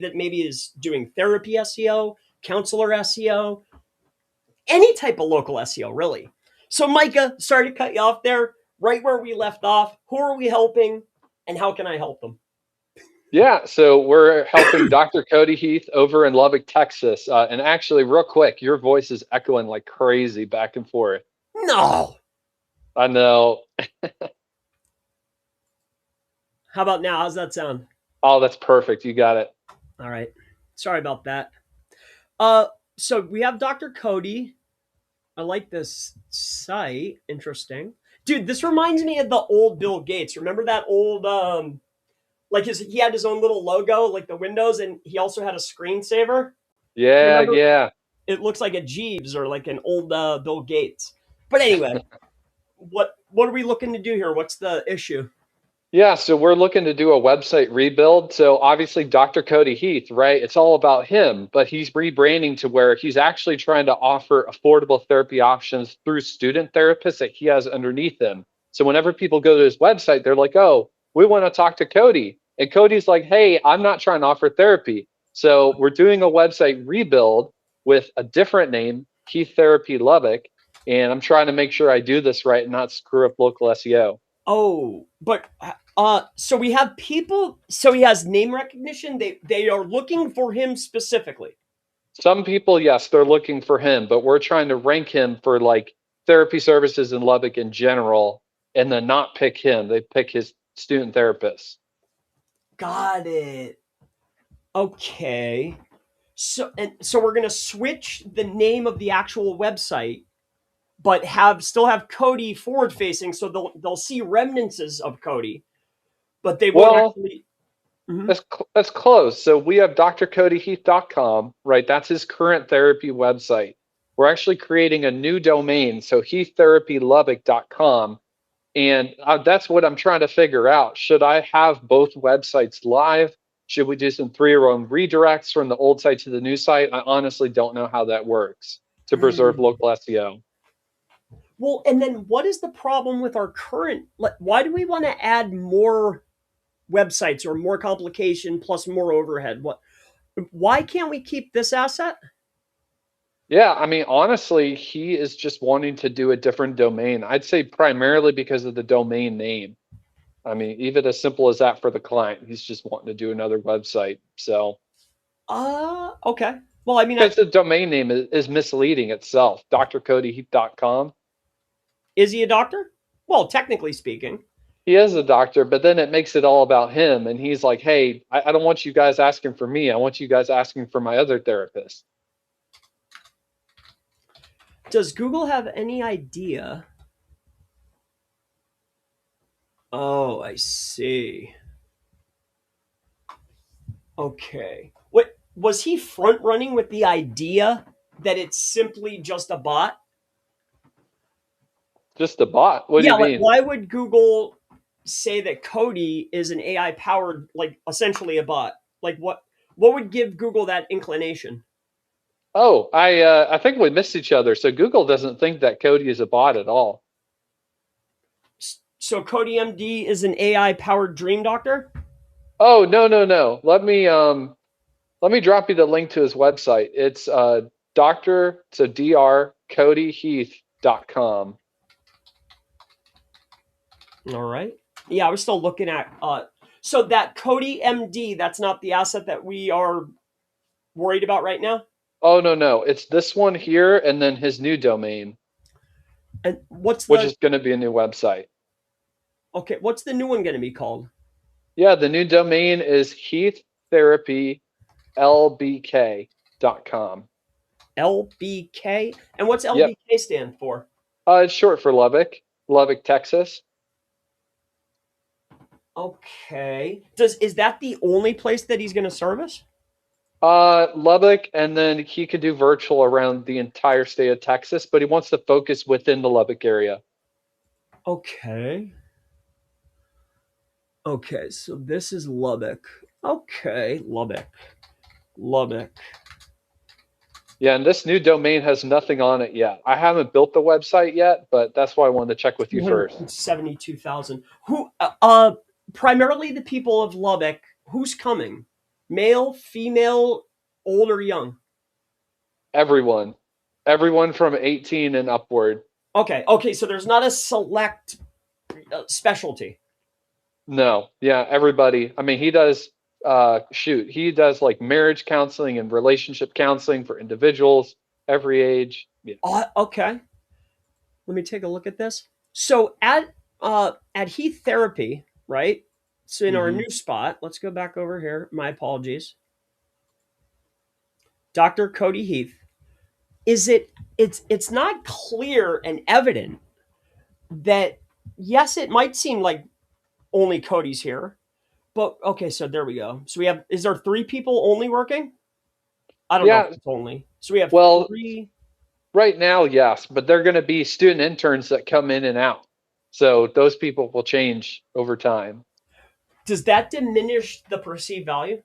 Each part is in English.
that maybe is doing therapy SEO, counselor SEO, any type of local SEO, really. So, Micah, sorry to cut you off there. Right where we left off, who are we helping and how can I help them? Yeah, so we're helping Dr. Cody Heath over in Lubbock, Texas. And actually, real quick, your voice is echoing like crazy back and forth. No. I know. How about now? How's that sound? Oh, that's perfect. You got it. All right. Sorry about that. Uh, so we have Dr. Cody. I like this site. Interesting. Dude, this reminds me of the old Bill Gates. Remember that old like he had his own little logo, like the Windows, and he also had a screensaver. Do you Yeah, remember? yeah. It looks like a Jeeves or like an old Bill Gates. But anyway, what are we looking to do here? What's the issue? Yeah, so we're looking to do a website rebuild. So obviously, Dr. Cody Heath, right? It's all about him, but he's rebranding to where he's actually trying to offer affordable therapy options through student therapists that he has underneath him. So whenever people go to his website, they're like, oh, we want to talk to Cody. And Cody's like, hey, I'm not trying to offer therapy. So we're doing a website rebuild with a different name, Heath Therapy Lubbock. And I'm trying to make sure I do this right and not screw up local SEO. Oh, but so we have people. So he has name recognition. They are looking for him specifically. Some people, yes, they're looking for him, but we're trying to rank him for like therapy services in Lubbock in general, and then not pick him. They pick his student therapists. Got it. Okay. So we're gonna switch the name of the actual website, but have still have Cody forward facing, so they'll see remnants of Cody, but they won't Well, actually. Mhm. that's close. So we have drcodyheath.com, right? That's his current therapy website. We're actually creating a new domain, so heaththerapylubbock.com. And that's what I'm trying to figure out. Should I have both websites live? Should we do some three-row redirects from the old site to the new site? I honestly don't know how that works to preserve Mm. local SEO. Well, and then what is the problem with our current? Why do we want to add more websites or more complication plus more overhead? What? Why can't we keep this asset? Yeah, I mean, honestly, he is just wanting to do a different domain. I'd say primarily because of the domain name. I mean, even as simple as that for the client, he's just wanting to do another website. So, Okay. Well, I mean, because the domain name is misleading itself, drcodyheath.com. is he a doctor? Well, technically speaking. He is a doctor, but then it makes it all about him. And he's like, hey, I don't want you guys asking for me. I want you guys asking for my other therapist. Does Google have any idea? Oh, I see. Okay. What was he front running with the idea that it's simply just a bot? Just a bot. What do Yeah, you like mean? why would Google say that Cody is an AI powered, like essentially a bot? Like what would give Google that inclination? Oh, I think we missed each other. So Google doesn't think that Cody is a bot at all. So Cody MD is an AI powered dream doctor? Oh, no, no, no. Let me drop you the link to his website. It's Dr. So drcodyheath.com. All right. Yeah, I was still looking at so that Cody MD, that's not the asset that we are worried about right now. Oh, no, no. It's this one here and then his new domain, And what's which the is going to be a new website. okay, what's the new one going to be called? Yeah, the new domain is heaththerapylbk.com. LBK. And what's Yep. LBK stand for? It's short for Lubbock, Lubbock, Texas. Okay. Is that the only place that he's going to service? Lubbock, and then he could do virtual around the entire state of Texas, but he wants to focus within the Lubbock area. Okay. Okay, so this is Lubbock. Okay, Lubbock. Lubbock. Yeah, and this new domain has nothing on it yet. I haven't built the website yet, but that's why I wanted to check with you first. 272,000. Who primarily the people of Lubbock, who's coming? Male, female, old or young? Everyone, everyone from 18 and upward. Okay, okay, so there's not a select specialty. No, yeah, everybody. I mean, he does he does like marriage counseling and relationship counseling for individuals every age. Yeah. Okay, let me take a look at this. So at Heath Therapy, right? So in our Hmm. new spot, let's go back over here. My apologies. Dr. Cody Heath. Is it's not clear and evident that yes, it might seem like only Cody's here, but okay, so there we go. So we have is there three people only working? I don't know if Yeah, it's only. So we have well, three. right now, yes, but they're going to be student interns that come in and out. So those people will change over time. Does that diminish the perceived value?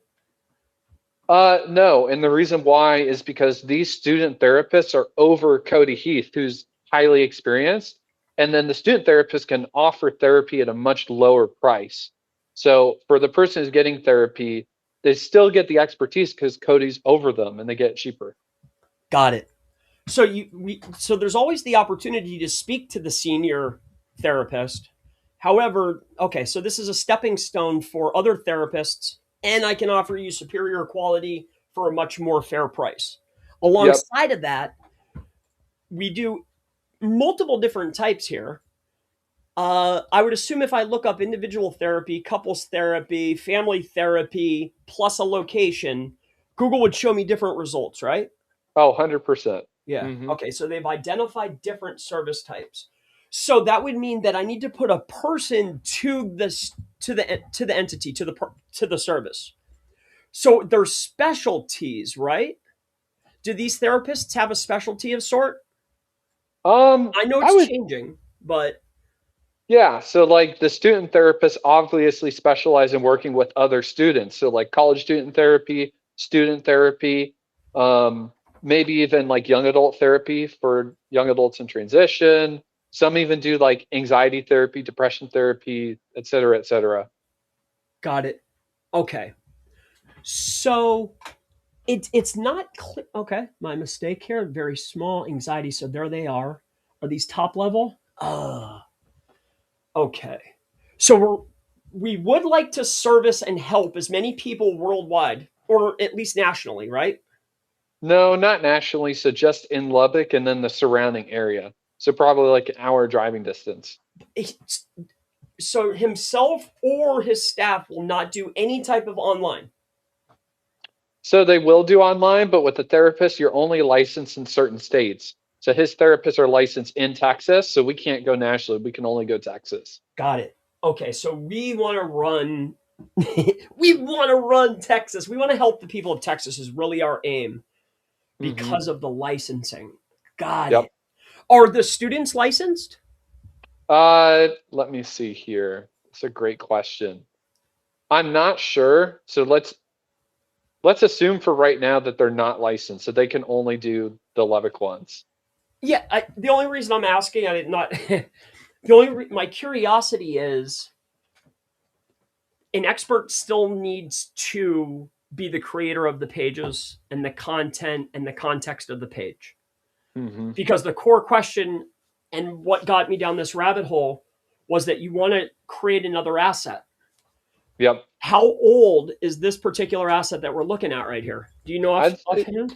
No, and the reason why is because these student therapists are over Cody Heath, who's highly experienced, and then the student therapist can offer therapy at a much lower price. So for the person who's getting therapy, they still get the expertise because Cody's over them, and they get it cheaper. Got it. So there's always the opportunity to speak to the senior therapist. However, okay, so this is a stepping stone for other therapists, and I can offer you superior quality for a much more fair price. Yep, Alongside of that, we do multiple different types here. I would assume if I look up individual therapy, couples therapy, family therapy, plus a location, Google would show me different results, right? oh, 100%. Yeah. Hmm. Okay. So they've identified different service types. So that would mean that I need to put a person to this to the entity to the service. So there's specialties, right? Do these therapists have a specialty of sort? I know I it's would changing, but Yeah, so like the student therapists obviously specialize in working with other students. So like college student therapy, um, maybe even like young adult therapy for young adults in transition. Some even do like anxiety therapy, depression therapy, et cetera, et cetera. got it. Okay. So it's not clear. Okay, my mistake here. Very small anxiety. So there they are. Are these top level? Okay. So we would like to service and help as many people worldwide, or at least nationally, right? No, not nationally. So just in Lubbock and then the surrounding area. So probably like an hour driving distance. So himself or his staff will not do any type of online. So they will do online, but with the therapist, you're only licensed in certain states. So his therapists are licensed in Texas, so we can't go nationally. We can only go Texas. Got it. Okay, so we want to run. We want to run Texas. We want to help the people of Texas. Is really our aim Hmm. because of the licensing. Got Yep. it. Are the students licensed? Let me see here. It's a great question. I'm not sure. So let's assume for right now that they're not licensed, so they can only do the Levick ones. Yeah. The only reason I'm asking, I did not. The only my curiosity is an expert still needs to be the creator of the pages and the content and the context of the page. Hmm. Because the core question and what got me down this rabbit hole was that you want to create another asset. Yep. How old is this particular asset that we're looking at right here? Do you know I'd offhand?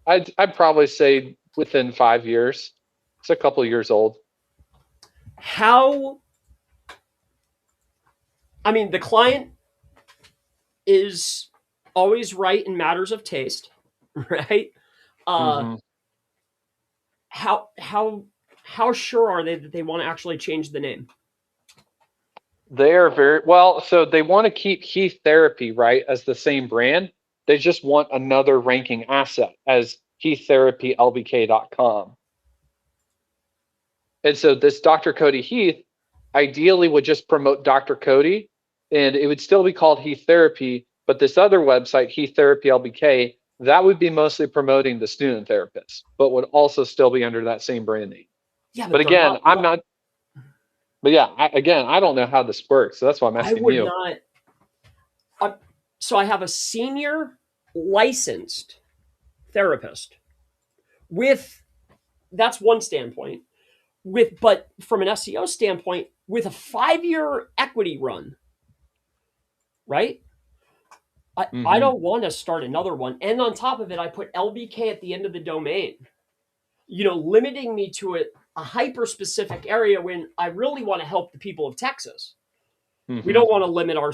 I'd probably say within 5 years. It's a couple of years old. How, I mean, the client is always right in matters of taste, right? Uh, Hmm. how sure are they that they want to actually change the name? They are very well, so they want to keep Heath Therapy, right, as the same brand. They just want another ranking asset as HeathTherapyLBK.com. And so this Dr. Cody Heath ideally would just promote Dr. Cody and it would still be called Heath Therapy, but this other website, Heath Therapy LBK, that would be mostly promoting the student therapist, but would also still be under that same brand name. Yeah, But but they're again, not. I'm not, but yeah, again, I don't know how this works. So that's why I'm I asking would you. not. So I have a senior licensed therapist with, that's one standpoint, with, but from an SEO standpoint, with a 5-year equity run, right? I Mm-hmm. don't want to start another one. And on top of it, I put LBK at the end of the domain, limiting me to a hyper specific area when I really want to help the people of Texas. We Mm-hmm. don't want to limit our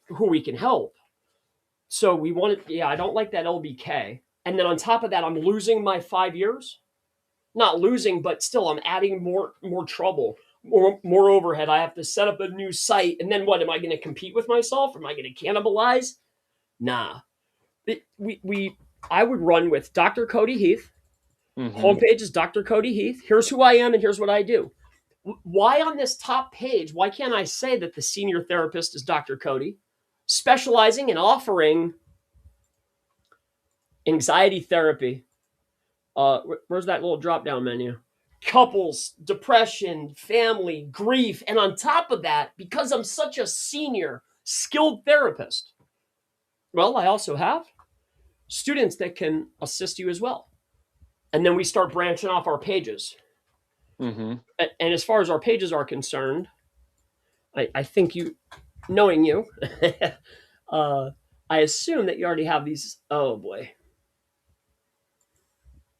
who we can help. So we want to, yeah, I don't like that LBK. And then on top of that, I'm losing my 5 years. Not losing, but still I'm adding more trouble, more overhead. I have to set up a new site. And then what? Am I going to compete with myself? Am I going to cannibalize? Nah. We I would run with Dr. Cody Heath. Mm-hmm. Homepage is Dr. Cody Heath. Here's who I am and here's what I do. Why on this top page, why can't I say that the senior therapist is Dr. Cody, specializing in offering anxiety therapy? Where's that little drop down menu? Couples, depression, family, grief. And on top of that, because I'm such a senior, skilled therapist, well, I also have students that can assist you as well. And then we start branching off our pages. Mm-hmm. And as far as our pages are concerned, I think knowing you, uh, I assume that you already have these. Oh boy.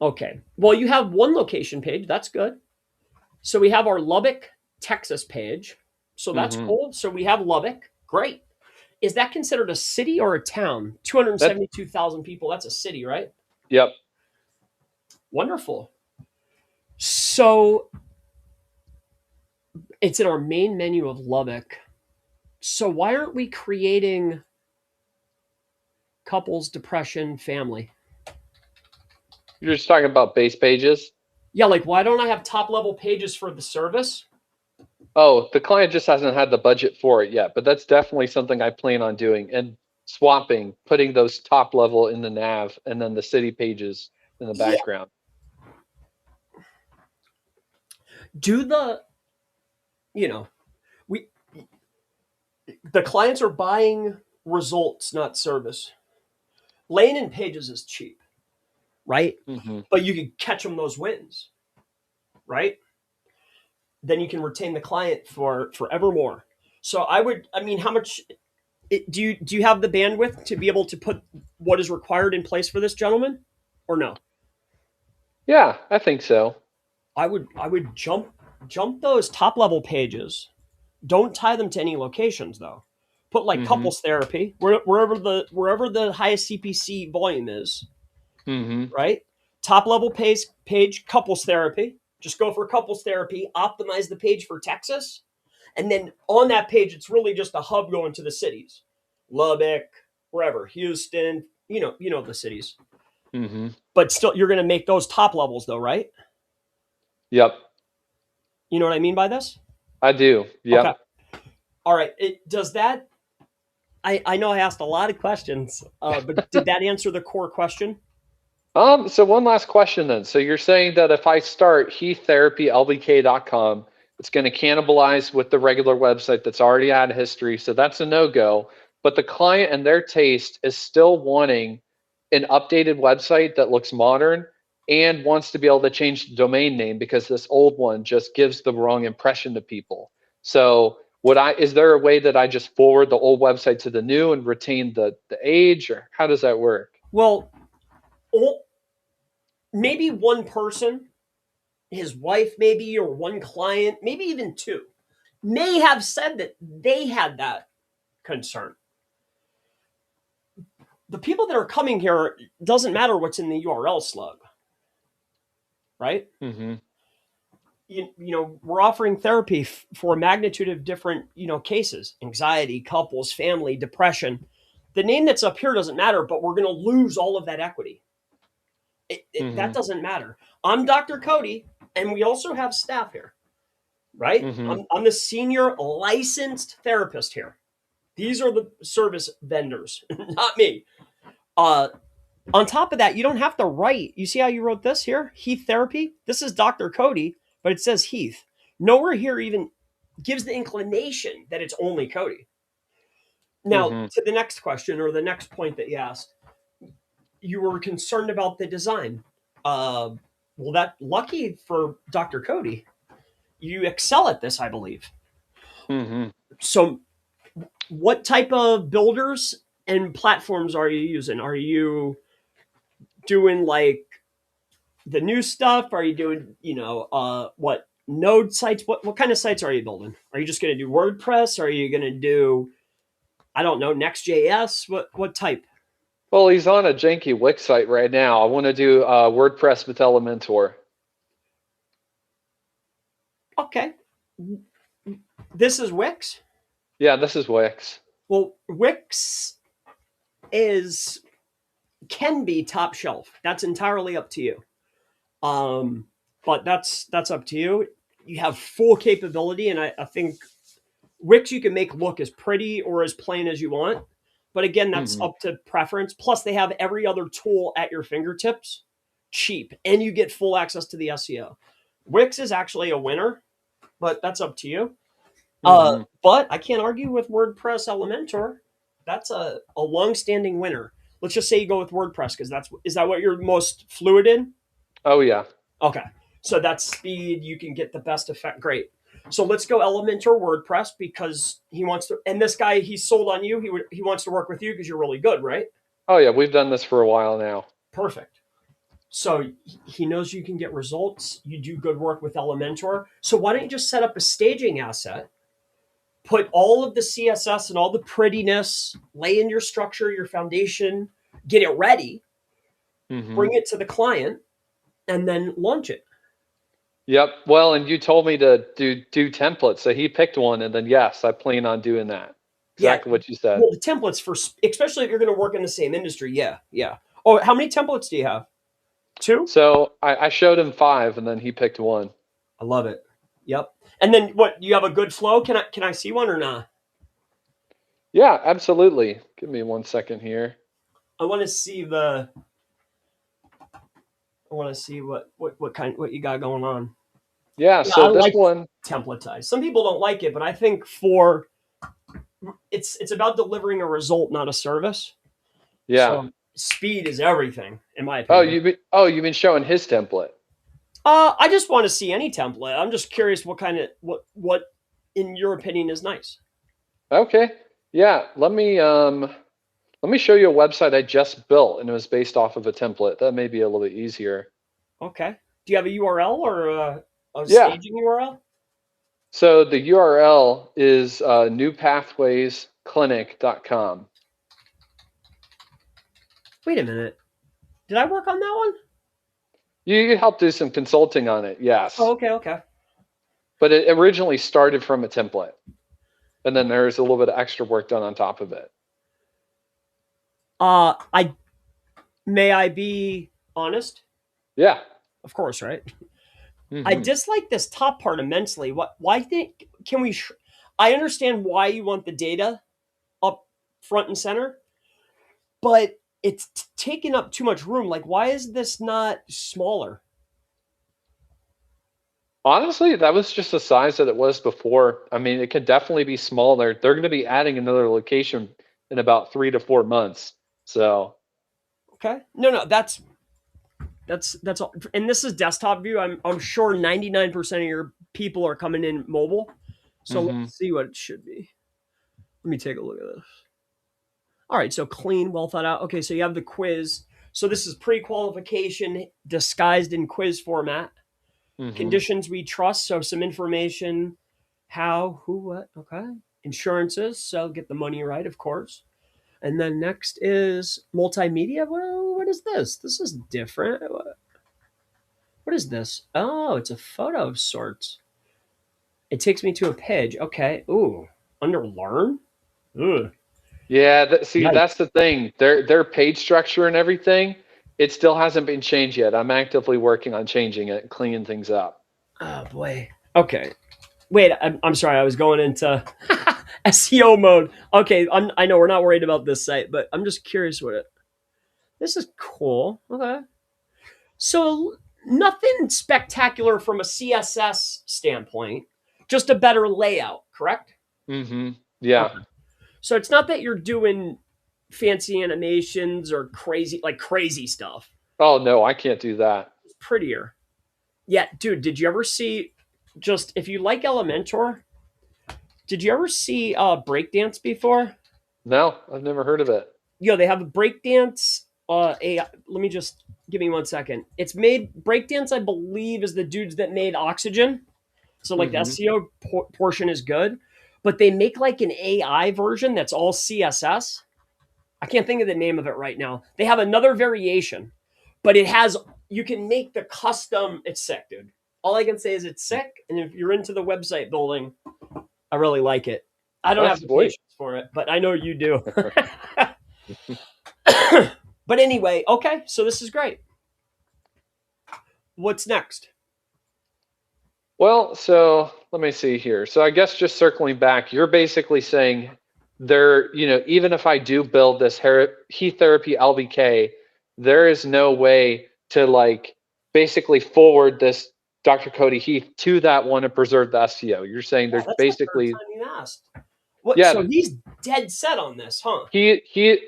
Okay. Well, you have one location page. That's good. So we have our Lubbock, Texas page. So that's Mm-hmm. cool. So we have Lubbock. Great. Is that considered a city or a town? That 272,000 people. That's a city, right? yep. Wonderful. So it's in our main menu of Lubbock. So why aren't we creating couples, depression, family? You're just talking about base pages. Yeah, like why don't I have top level pages for the service? Oh, the client just hasn't had the budget for it yet, but that's definitely something I plan on doing and swapping, putting those top level in the nav and then the city pages in the Yeah. background. Do the, you know, we the clients are buying results, not service. Laying in pages is cheap, right? Mm-hmm. But you can catch them those wins, right? Then you can retain the client for forevermore. So I mean, how much do you have the bandwidth to be able to put what is required in place for this gentleman, or no? Yeah, I think so. I would jump those top level pages. Don't tie them to any locations though. Put like Mm-hmm. couples therapy wherever the highest CPC volume is, Mm-hmm. right? Top level page couples therapy. Just go for couples therapy. Optimize the page for Texas, and then on that page, it's really just a hub going to the cities, Lubbock, wherever, Houston. You know the cities. Mm-hmm. But still, you're going to make those top levels though, right? Yep. You know what I mean by this? I do. Okay. Yep. All right. Does that? I know I asked a lot of questions, but did that answer the core question? So one last question then. So you're saying that if I start heaththerapylbk.com, it's going to cannibalize with the regular website that's already had history. So that's a no-go. But the client and their taste is still wanting an updated website that looks modern and wants to be able to change the domain name because this old one just gives the wrong impression to people. So is there a way that I just forward the old website to the new and retain the age, or how does that work? Well, maybe one person, his wife, maybe, or one client, maybe even two, may have said that they had that concern. The people that are coming here, doesn't matter what's in the URL slug, right? Mm-hmm. We're offering therapy for a magnitude of different, cases: anxiety, couples, family, depression. The name that's up here doesn't matter, but we're going to lose all of that equity. That Mm-hmm. doesn't matter. I'm Dr. Cody, and we also have staff here, right? Mm-hmm. I'm the senior licensed therapist here. These are the service vendors, not me. Uh, on top of that, you don't have to write. You see how you wrote this here? Heath Therapy? This is Dr. Cody, but it says Heath. Nowhere here even gives the inclination that it's only Cody. Now, Mm-hmm. to the next question or the next point that you asked, you were concerned about the design. Uh, well, that lucky for Dr. Cody, you excel at this, I believe. Mm-hmm. So, what type of builders and platforms are you using? Are you doing like the new stuff? Are you doing, what node sites? What kind of sites are you building? Are you just going to do WordPress? Are you going to do, I don't know, Next.js? What type? Well, he's on a janky Wix site right now. I want to do WordPress with Elementor. Okay. This is Wix. Yeah, this is Wix. Well, Wix is can be top shelf. That's entirely up to you. Um, but that's up to you. You have full capability, and I think Wix you can make look as pretty or as plain as you want. But again, that's Mm-hmm. up to preference. Plus, they have every other tool at your fingertips, cheap, and you get full access to the SEO. Wix is actually a winner, but that's up to you. Mm-hmm. But I can't argue with WordPress Elementor. That's a long-standing winner. Let's just say you go with WordPress because that's is that what you're most fluid in? Oh yeah. Okay. So that's speed. You can get the best effect. Great. So let's go Elementor WordPress because he wants to. And this guy, he's sold on you. He wants to work with you because you're really good, right? Oh yeah. We've done this for a while now. Perfect. So he knows you can get results. You do good work with Elementor. So why don't you just set up a staging asset? Put all of the CSS and all the prettiness, lay in your structure, your foundation, get it ready, Mm-hmm. bring it to the client, and then launch it. Yep. Well, and you told me to do templates, so he picked one, and then yes, I plan on doing that. Yeah. Exactly what you said. Well, the templates for, especially if you're going to work in the same industry. Yeah. Yeah. Oh, how many templates do you have? Two? So I showed him five, and then he picked one. I love it. Yep. And then what? You have a good flow? Can I see one or not? Yeah, absolutely. Give me 1 second here. I want to see the. I want to see what you got going on. Yeah. Yeah, So I this like one, templatized. Some people don't like it, but I think for it's about delivering a result, not a service. yeah. So speed is everything, in my Oh, opinion. you've been showing his template. I just want to see any template. I'm just curious what kind of what in your opinion is nice. Okay. Yeah. Let me show you a website I just built, and it was based off of a template. That may be a little bit easier. Okay. Do you have a URL or a Yeah. staging URL? So the URL is newpathwaysclinic.com. Wait a minute. Did I work on that one? You helped do some consulting on it, Oh, yes. okay, okay. But it originally started from a template, and then there's a little bit of extra work done on top of it. I may I be honest? Yeah. Of course, right? I Hmm. dislike this top part immensely. What? Why think? Can we? I understand why you want the data up front and center, but it's taking up too much room. Like, why is this not smaller? Honestly, that was just the size that it was before. I mean, it could definitely be smaller. They're going to be adding another location in about 3 to 4 months. So, Okay. No, no, that's all. And this is desktop view. I'm sure 99% of your people are coming in mobile. So hmm. let's see what it should be. Let me take a look at this. All right, so clean, well thought out. Okay, so you have the quiz. So this is pre-qualification disguised in quiz format. Hmm. Conditions we trust, so some information, how, who, what, okay. Insurances, so get the money right, of course. And then next is multimedia. What is this? This is different. What is this? Oh, it's a photo of sorts. It takes me to a page. Okay. Ooh, under learn. Ugh. Yeah, see, Yikes. that's the thing. Their page structure and everything, it still hasn't been changed yet. I'm actively working on changing it and cleaning things up. Oh boy. Okay. Wait. I'm sorry. I was going into SEO mode. Okay. I know we're not worried about this site, but I'm just curious what it. This is cool. Okay. So nothing spectacular from a CSS standpoint. Just a better layout. Correct. Hmm. Yeah. Okay. So it's not that you're doing fancy animations or crazy stuff. Oh no, I can't do that. It's prettier. Yeah, dude, did you ever see just if you like Elementor, did you ever see breakdance before? No, I've never heard of it. They have a breakdance let me just give me 1 second. It's made breakdance, I believe, is the dudes that made Oxygen. So like the Mm-hmm. SEO portion is good, but they make like an AI version that's all CSS. I can't think of the name of it right now. They have another variation, but you can make the custom. It's sick, dude. All I can say is it's sick. And if you're into the website building, I really like it. I don't have That's the sweet. patience for it, but I know you do. But anyway, okay, so this is great. What's next? Well, so let me see here. So I guess just circling back, you're basically saying there, even if I do build this heat therapy LBK, there is no way to like basically forward this Dr. Cody Heath to that one and preserve the SEO. You're saying Yeah, there's that's the third basically, time you asked. What? So yeah, he's dead set on this, huh?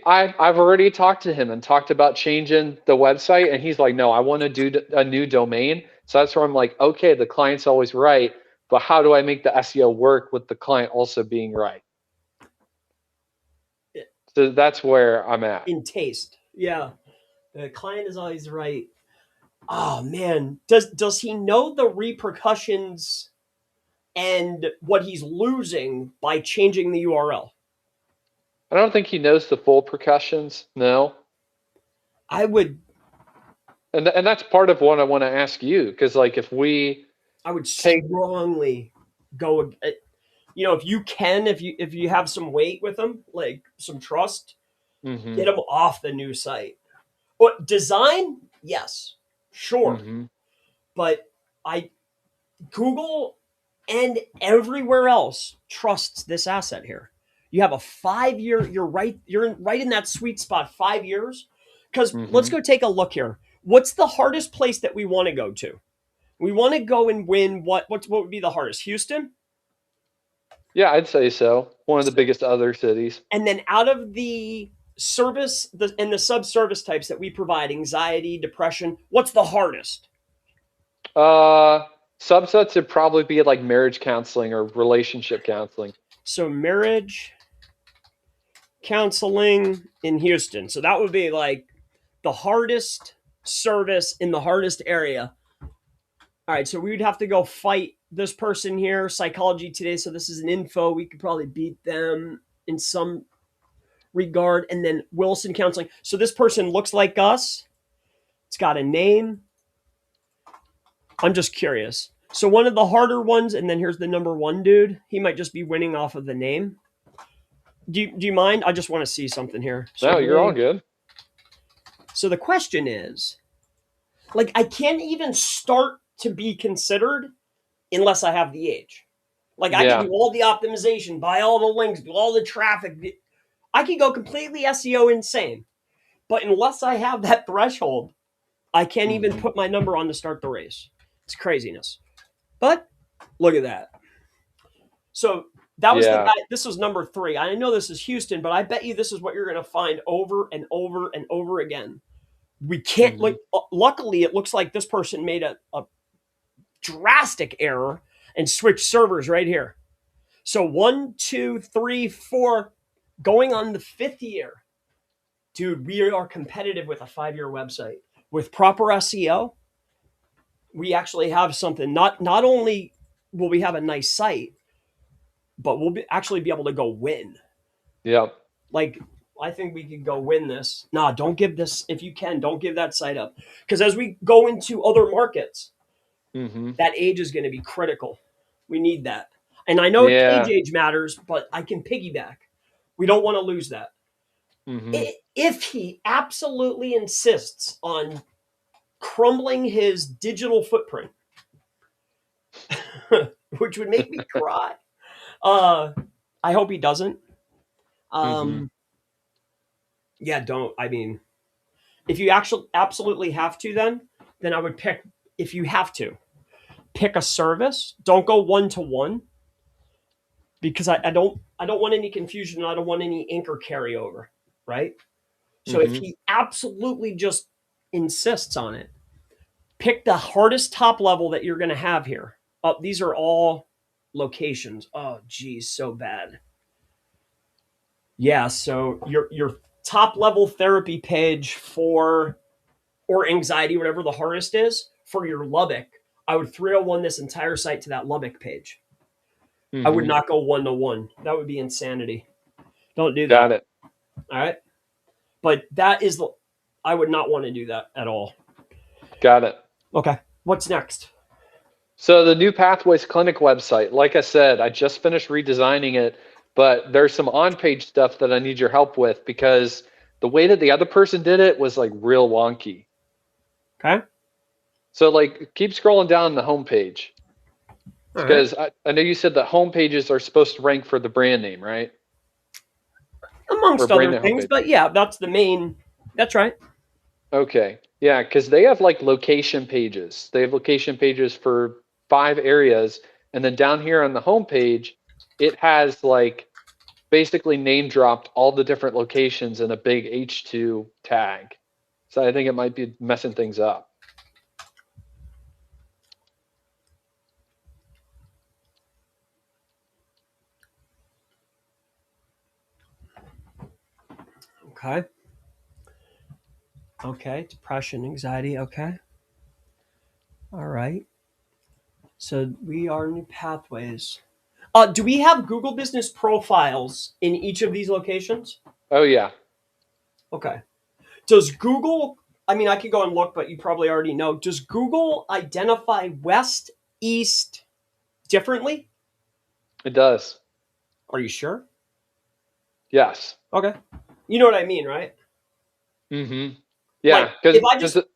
I've already talked to him and talked about changing the website, and he's like, no, I want to do a new domain. So that's where I'm like, okay, the client's always right, but how do I make the SEO work with the client also being right? So that's where I'm at. In taste, yeah. The client is always right. Oh man, does he know the repercussions and what he's losing by changing the URL? I don't think he knows the full percussions, no. I would And that's part of what I want to ask you, because like if we I would take, strongly go. If you have some weight with them, like some trust, mm-hmm, get them off the new site. What design? Yes, sure, mm-hmm, but I Google and everywhere else trusts this asset here. You have a 5 year. You're right. Right in that sweet spot. 5 years. Because let's mm-hmm. go take a look here. What's the hardest place that we want to go to? We want to go and win. What would be the hardest? Houston. Yeah, I'd say so. One of the biggest other cities. And then out of the and the subservice types that we provide, anxiety, depression. What's the hardest? Uh, Subsets would probably be like marriage counseling or relationship counseling. So marriage counseling in Houston. So that would be like the hardest service in the hardest area. All right, so we would have to go fight this person here, Psychology Today. So this is an info. We could probably beat them in some regard. And then Wilson Counseling. So this person looks like us. It's got a name. I'm just curious. So one of the harder ones, and then here's the number one dude. He might just be winning off of the name. Do you mind? I just want to see something here. So No, you're all hey, good. so the question is, like, I can't even start to be considered unless I have the age. Like, I can Yeah. do all the optimization, buy all the links, do all the traffic. I can go completely SEO insane. But unless I have that threshold, I can't even Mm-hmm. put my number on to start the race. It's craziness. But look at that. So that was the Yeah. guy. This was number 3. I know this is Houston, but I bet you this is what you're going to find over and over and over again. We can't Mm-hmm. like. Luckily, it looks like this person made a drastic error and switched servers right here. So 1, 2, 3, 4, going on the 5th year, dude. We are competitive with a 5-year website with proper SEO. We actually have something. Not only will we have a nice site, but actually be able to go win. Yeah. Like, I think we could go win this. Nah, don't give this, if you can, don't give that site up. Because as we go into other markets, Mm-hmm. that age is going to be critical. We need that. And I know Yeah. age matters, but I can piggyback. We don't want to lose that. Mm-hmm. If he absolutely insists on crumbling his digital footprint, which would make me cry, I hope he doesn't. Mm-hmm. Um, yeah, don't. I mean, if you actually absolutely have to, then I would pick. If you have to pick a service, don't go one to one because I don't. I don't want any confusion. I don't want any anchor carryover, right? So if Mm-hmm. he absolutely just insists on it, pick the hardest top level that you're going to have here. Oh, these are all locations. Oh, geez, so bad. Yeah, so your top level therapy page for or anxiety, whatever the hardest is for your Lubbock, I would 301 this entire site to that Lubbock page. I would Mm-hmm. not go 1-to-1. That would be insanity. Don't do that. Got it. All right. But that is the, I would not want to do that at all. Got it. Okay. What's next? So the new Pathways Clinic website, like I said, I just finished redesigning it, but there's some on-page stuff that I need your help with because the way that the other person did it was like real wonky. Okay. So like keep scrolling down the homepage All right. because I know you said that home pages are supposed to rank for the brand name, right? Or Amongst brand other name things, homepage. but yeah, that's the main. That's right. Okay. Yeah, because they have like location pages. They have location pages for 5 areas. And then down here on the homepage, it has like basically name dropped all the different locations in a big H2 tag. So I think it might be messing things up. Okay. Okay. Depression, anxiety. Okay. All right. So we are new pathways. Do we have Google business profiles in each of these locations? Oh, yeah. Okay. Does Google, I mean, I could go and look, but you probably already know. Does Google identify west, east differently? It does. Are you sure? Yes. Okay. You know what I mean, right? Mm-hmm. Like, Yeah. if I Because, just,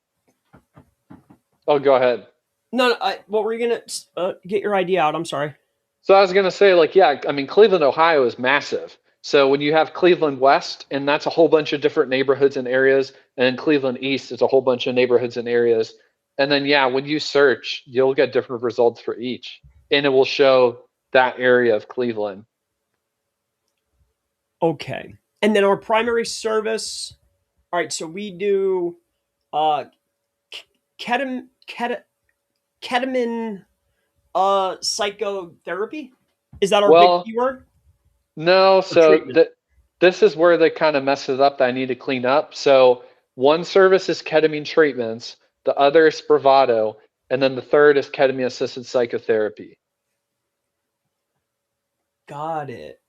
oh, go ahead. no, what were you going to get your idea out? I'm sorry. So I was going to say, like, yeah, I mean, Cleveland, Ohio is massive. So when you have Cleveland West, and that's a whole bunch of different neighborhoods and areas, and then Cleveland East is a whole bunch of neighborhoods and areas. And then, yeah, when you search, you'll get different results for each, and it will show that area of Cleveland. Okay. And then our primary service, all right, so we do uh, ketamine psychotherapy. Is that our big Well, keyword no, or so treatment? this is where they kind of mess it up that I need to clean up. So one service is ketamine treatments, the other is Spravato, and then the third is ketamine assisted psychotherapy. Got it.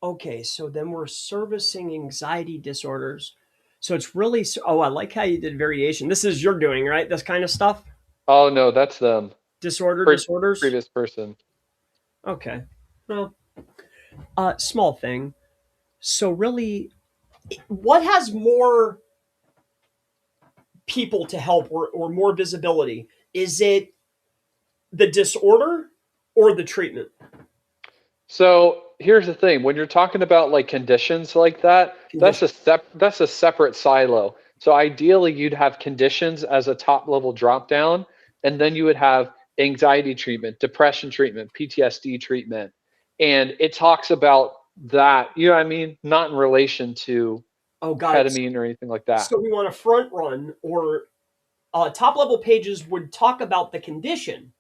Okay, so then we're servicing anxiety disorders. So it's really, oh, I like how you did variation. This is you're doing, right? This kind of stuff? Oh no, that's them. Disorders? Previous person. Okay. Well, small thing. So really, what has more people to help or more visibility? Is it the disorder or the treatment? So here's the thing: when you're talking about like conditions like that, Condition. that's a separate silo. So ideally, you'd have conditions as a top level drop down, and then you would have anxiety treatment, depression treatment, PTSD treatment, and it talks about that. You know what I mean? Not in relation to Oh, got it. ketamine or anything like that. So we want a front run or top level pages would talk about the condition,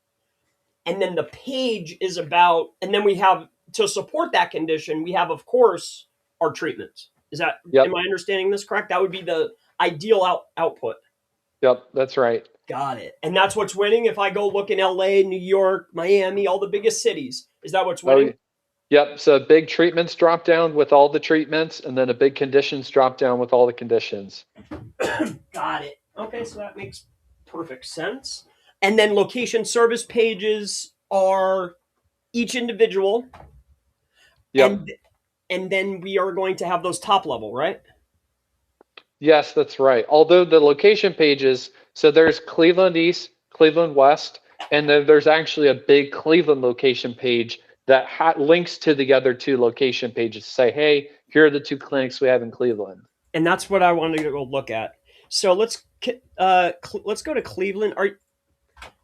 and then the page is about, and then we have to support that condition. We have, of course, our treatments. Is that, am Yep, I understanding this correct? That would be the ideal output. yep, that's right. Got it. And that's what's winning. If I go look in LA, New York, Miami, all the biggest cities, is that what's Oh, winning? yep. So big treatments drop down with all the treatments, and then a big conditions drop down with all the conditions. Got it. Okay, so that makes perfect sense. And then location service pages are each individual, Yep. and then we are going to have those top level, right? Yes, that's right. Although the location pages, so there's Cleveland East, Cleveland West, and then there's actually a big Cleveland location page that links to the other two location pages to say, hey, here are the two clinics we have in Cleveland. And that's what I wanted to go look at. So let's go to Cleveland.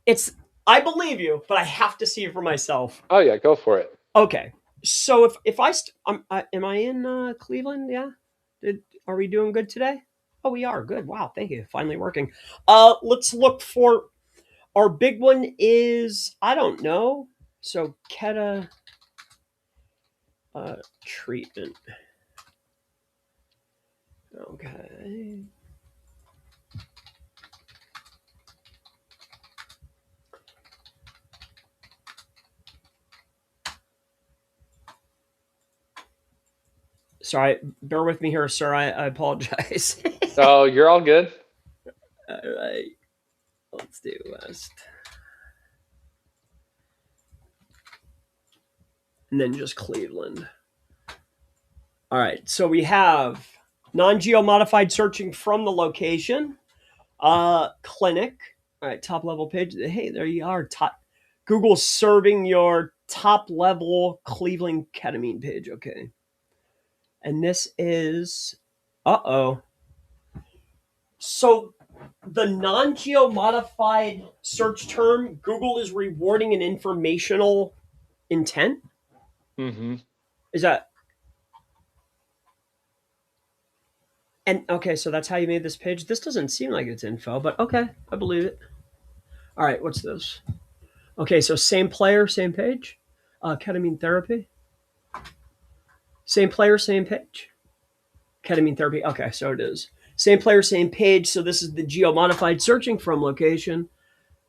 It's I believe you, but I have to see it for myself. Oh, yeah, go for it. Okay. So if am I in Cleveland? Yeah. Are we doing good today? Oh, we are good. Wow, thank you. Finally working. Let's look for our big one is I don't know. So Keta treatment. Okay. Sorry, bear with me here, sir. I apologize. Oh, you're all good. All right, let's do West, and then just Cleveland. All right, so we have non-geo modified searching from the location, clinic. All right, top level page. Hey, there you are. Top Google serving your top level Cleveland ketamine page. Okay, and this is So the non-geo modified search term, Google is rewarding an informational intent. Mm-hmm. Is that and okay? So that's how you made this page. This doesn't seem like it's info, but okay, I believe it. All right, what's this? Okay, so same player, same page. Ketamine therapy. Same player, same page. Ketamine therapy. Okay, so it is same player, same page. So this is the geo modified searching from location,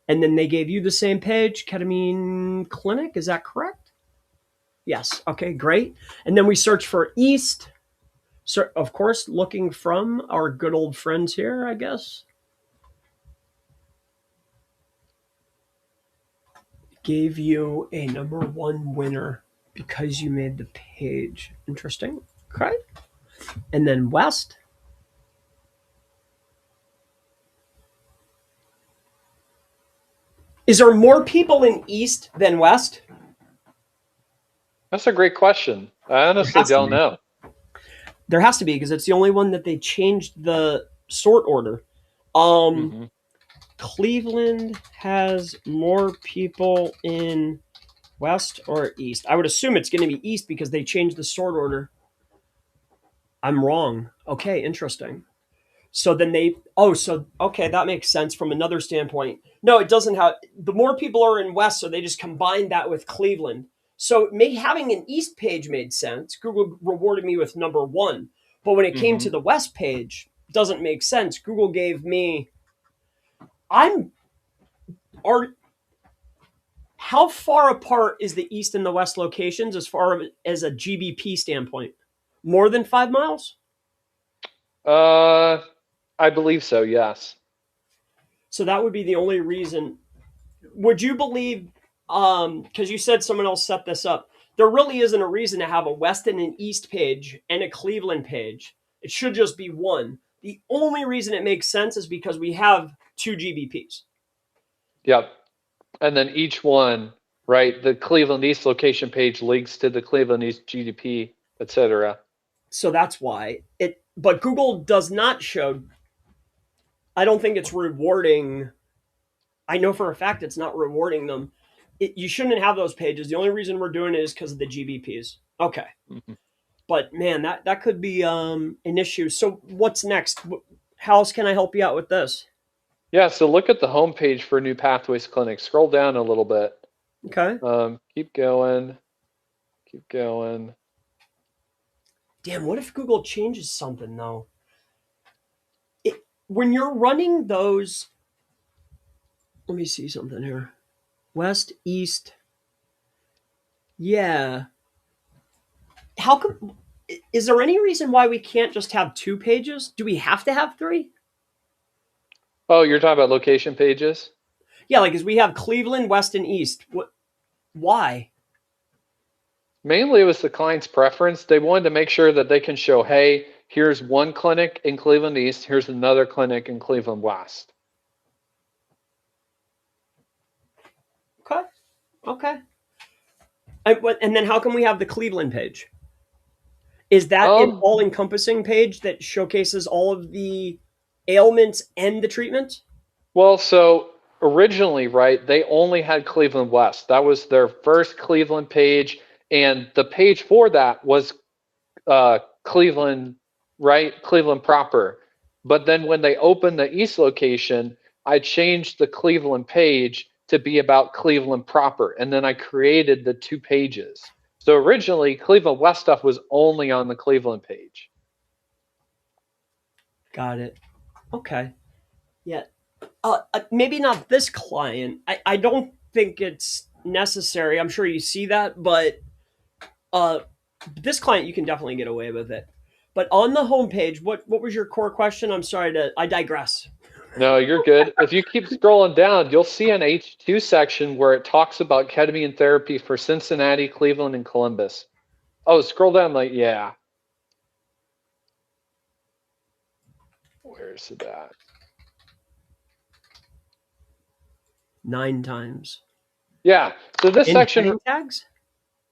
and then they gave you the same page, ketamine clinic. Is that correct? Yes. Okay, great. And then we search for East. So, of course, looking from our good old friends here, I guess. Gave you a number one winner because you made the page. Interesting. Okay. And then West. Is there more people in East than West? That's a great question. I There honestly has to don't be. know. There has to be because it's the only one that they changed the sort order. Um, Mm-hmm. Cleveland has more people in West or East. I would assume it's going to be East because they changed the sort order. I'm wrong. Okay, interesting. So then okay, that makes sense from another standpoint. No, it doesn't have the more people are in West, so they just combined that with Cleveland. So having an East page made sense. Google rewarded me with number one. But when it came Mm-hmm. to the West page, it doesn't make sense. Google gave me I'm are how far apart is the East and the West locations as far as a GBP standpoint? More than 5 miles? Uh, I believe so. Yes. So that would be the only reason. Would you believe, because you said someone else set this up, there really isn't a reason to have a West and an East page and a Cleveland page. It should just be one. The only reason it makes sense is because we have two GBPs. Yep. And then each one, right? The Cleveland East location page links to the Cleveland East GDP, etc. So that's why it, but Google does not show, I don't think it's rewarding. I know for a fact it's not rewarding them. You shouldn't have those pages. The only reason we're doing it is because of the GBPs. Okay. Mm-hmm. But man, that could be an issue. So what's next? How else can I help you out with this? Yeah. So look at the homepage for New Pathways Clinic. Scroll down a little bit. Okay. Keep going. Keep going. Damn, what if Google changes something though? When you're running those, let me see something here. West, East. Yeah. How come? Is there any reason why we can't just have two pages? Do we have to have three? Oh, you're talking about location pages? Yeah, like as we have Cleveland, West, and East. What? Why? Mainly it was the client's preference. They wanted to make sure that they can show, hey, here's one clinic in Cleveland East, here's another clinic in Cleveland West. Okay. Okay. And then how come we have the Cleveland page? Is that an Um, all-encompassing page that showcases all of the ailments and the treatments? well, so originally, right, they only had Cleveland West. That was their first Cleveland page. And the page for that was Cleveland, right? Cleveland proper. But then when they opened the East location, I changed the Cleveland page to be about Cleveland proper. And then I created the 2 pages. So originally, Cleveland West stuff was only on the Cleveland page. Got it. Okay. Yeah. Maybe not this client. I don't think it's necessary. I'm sure you see that, but uh, this client you can definitely get away with it. But on the homepage, what was your core question? I'm sorry to I digress. No, you're good. If you keep scrolling down, you'll see an H2 section where it talks about ketamine therapy for Cincinnati, Cleveland, and Columbus. Oh, scroll down, like, yeah. Where's that? 9 times. Yeah. So this In section, heading tags?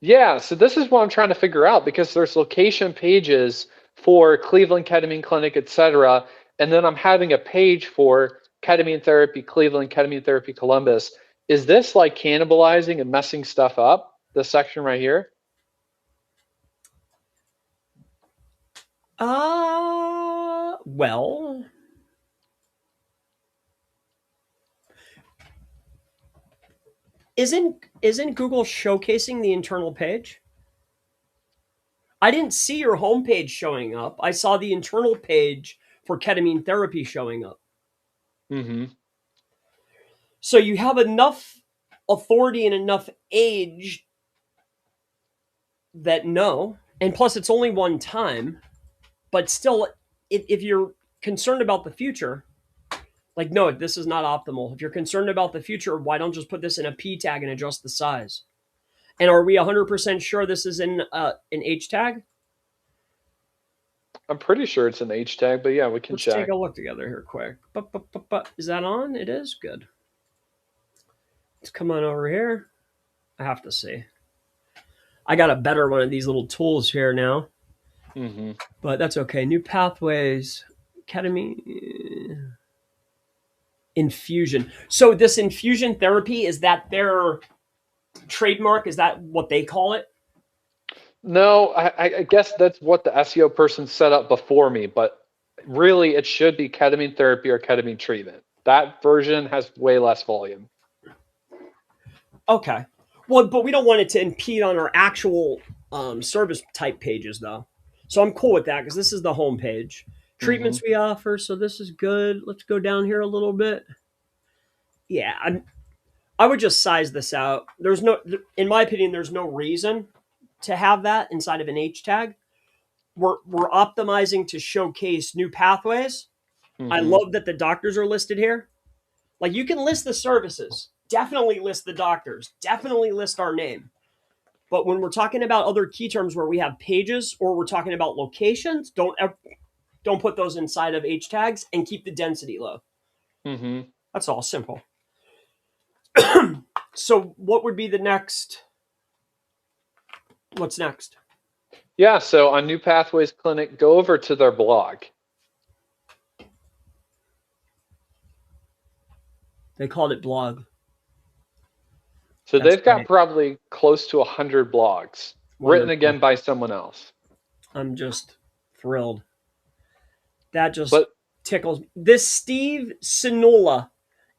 yeah. So this is what I'm trying to figure out, because there's location pages for Cleveland Ketamine Clinic, etc. And then I'm having a page for ketamine therapy Cleveland, ketamine therapy Columbus. Is this like cannibalizing and messing stuff up? This section right here? Well, isn't Google showcasing the internal page? I didn't see your homepage showing up. I saw the internal page for ketamine therapy showing up. Mm-hmm. So you have enough authority and enough age that no, and plus it's only one time, but still, if you're concerned about the future, like, no, this is not optimal. If you're concerned about the future, why don't just put this in a P tag and adjust the size? And are we 100% sure this is in an H tag? I'm pretty sure it's an H tag, but yeah, we can Let's take check. a look together here quick. Is that on? It is good. Let's come on over here. I have to see. I got a better one of these little tools here now, Mm-hmm. but that's okay. New pathways, ketamine infusion. So this infusion therapy, is that their trademark? Is that what they call it? No, I guess that's what the SEO person set up before me, but really it should be ketamine therapy or ketamine treatment. That version has way less volume. Okay. Well, but we don't want it to impede on our actual service type pages, though. So I'm cool with that because this is the home page. Mm-hmm. Treatments we offer, so this is good. Let's go down here a little bit. Yeah, I would just size this out. There's no, in my opinion, there's no reason to have that inside of an H tag. We're optimizing to showcase new pathways. I Mm-hmm. love that the doctors are listed here. Like, you can list the services, definitely list the doctors, definitely list our name. But when we're talking about other key terms where we have pages or we're talking about locations, don't put those inside of H tags and keep the density low. Mm-hmm. That's all simple. So what would be the next? What's next? Yeah, so on New Pathways Clinic, go over to their blog. They called it blog. So That's they've got great. probably close to 100 blogs written Wonderful. again by someone else. I'm just thrilled. That just But tickles. This Steve Sinola,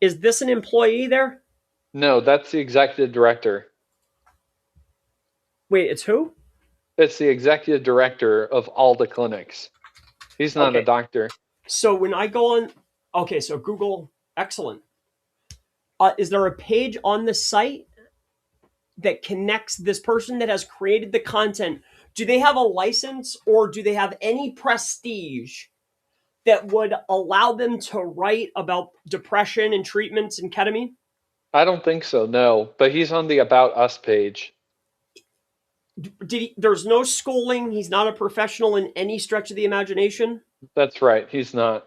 is this an employee there? no, that's the executive director. Wait, it's who? It's the executive director of all the clinics. He's not a Okay. doctor. So when I go on, okay, so Google, excellent. Is there a page on the site that connects this person that has created the content? Do they have a license or do they have any prestige that would allow them to write about depression and treatments and ketamine? I don't think so, no. But he's on the About Us page. There's no schooling. He's not a professional in any stretch of the imagination. That's right. He's not.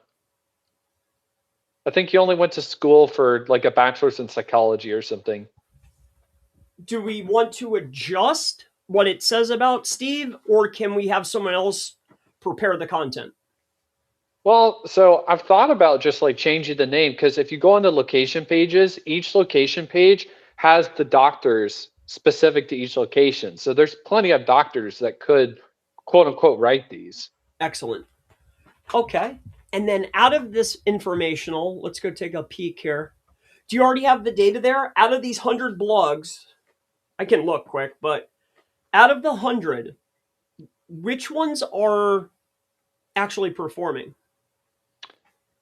I think he only went to school for like a bachelor's in psychology or something. Do we want to adjust what it says about Steve, or can we have someone else prepare the content? Well, so I've thought about just like changing the name, because if you go on the location pages, each location page has the doctors specific to each location. So there's plenty of doctors that could quote unquote write these. Excellent. Okay. And then out of this informational, let's go take a peek here. Do you already have the data there? Out of these 100 blogs, I can look quick, but out of the 100, which ones are actually performing?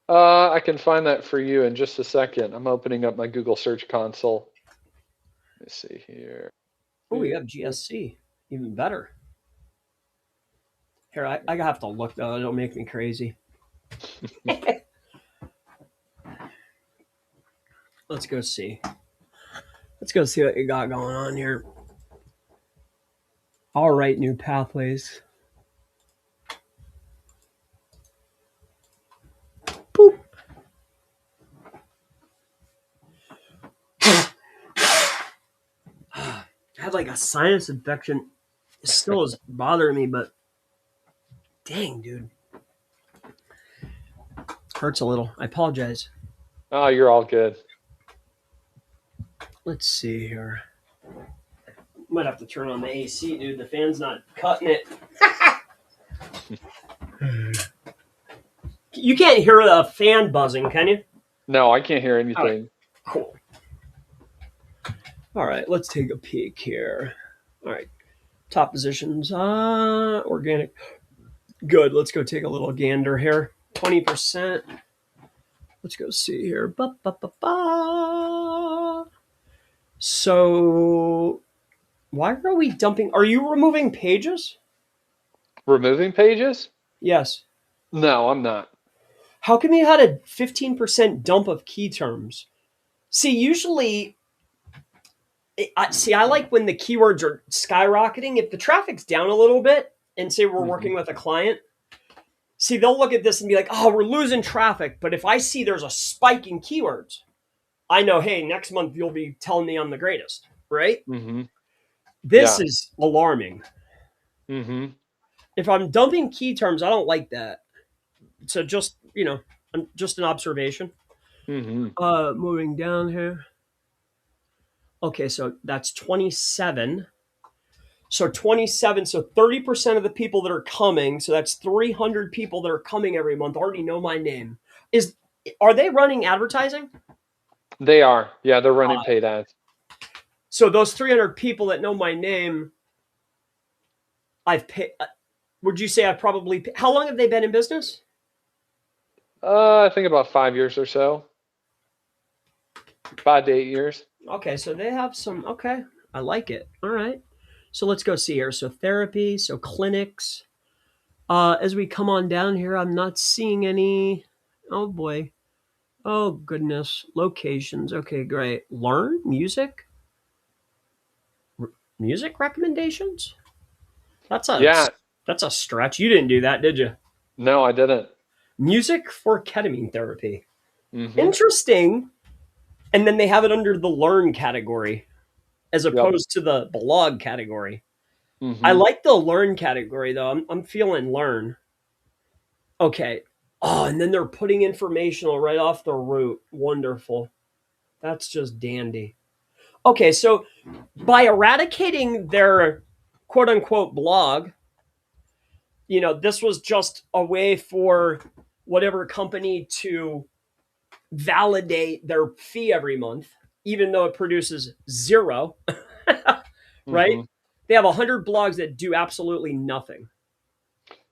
I can find that for you in just a second. I'm opening up my Google Search Console. Let me see here. Oh, we have GSC. Even better. Here, I have to look, though. It'll make me crazy. Let's go see. Let's go see what you got going on here. All right, new pathways. Boop. I had like a sinus infection. It still is bothering me, but dang, dude. Hurts a little. I apologize. Oh, you're all good. Let's see here. Might have to turn on the AC, dude. The fan's not cutting it. You can't hear the fan buzzing, can you? No, I can't hear anything. All right. Cool. All right, let's take a peek here. All right, top positions. Organic. Good. Let's go take a little gander here. 20%. Let's go see here. Ba, ba, ba, ba. So, why are we dumping? Are you removing pages? Removing pages? Yes. No, I'm not. How come you had a 15% dump of key terms? See, usually, I like when the keywords are skyrocketing. If the traffic's down a little bit, and say we're working with a client, see, they'll look at this and be like, oh, we're losing traffic. But if I see there's a spike in keywords, I know, hey, next month you'll be telling me I'm the greatest, right? Mm-hmm. This is alarming. Mm-hmm. If I'm dumping key terms, I don't like that. So just, just an observation. Mm-hmm. Moving down here. Okay, so that's 27. So 27, so 30% of the people that are coming, so that's 300 people that are coming every month already know my name. Are they running advertising? They are. Yeah, they're running paid ads. So those 300 people that know my name, I've paid. Would you say I probably? How long have they been in business? I think about 5 years or so. 5 to 8 years. Okay, so they have some. Okay, I like it. All right, so let's go see here. So therapy, so clinics. As we come on down here, I'm not seeing any. Oh boy. Oh goodness. Locations. Okay, great. Learn music. Music recommendations. That's a Yeah. that's a stretch. You didn't do that, did you? No, I didn't. Music for ketamine therapy. Mm-hmm. Interesting. And then they have it under the learn category as opposed to the blog category. Mm-hmm. I like the learn category though. I'm feeling learn. Okay. Oh, and then they're putting informational right off the root. Wonderful. That's just dandy. Okay, so by eradicating their quote unquote blog, this was just a way for whatever company to validate their fee every month, even though it produces zero, right? Mm-hmm. They have 100 blogs that do absolutely nothing.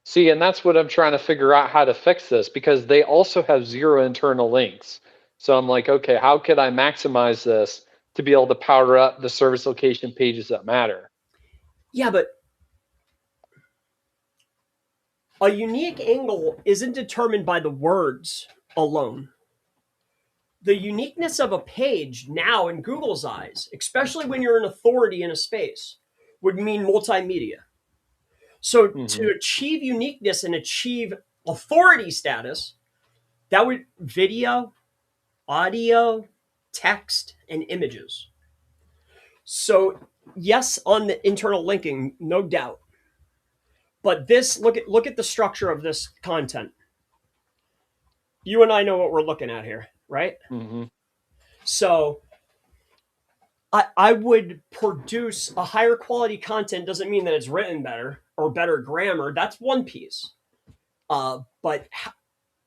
See, and that's what I'm trying to figure out how to fix this, because they also have zero internal links. So I'm like, okay, how could I maximize this to be able to power up the service location pages that matter? Yeah, but a unique angle isn't determined by the words alone. The uniqueness of a page now in Google's eyes, especially when you're an authority in a space, would mean multimedia. So to achieve uniqueness and achieve authority status, that would video, audio, text, and images. So yes, on the internal linking, no doubt. But this look at the structure of this content. You and I know what we're looking at here, right? Mm-hmm. So I would produce a higher quality content. Doesn't mean that it's written better or better grammar. That's one piece. But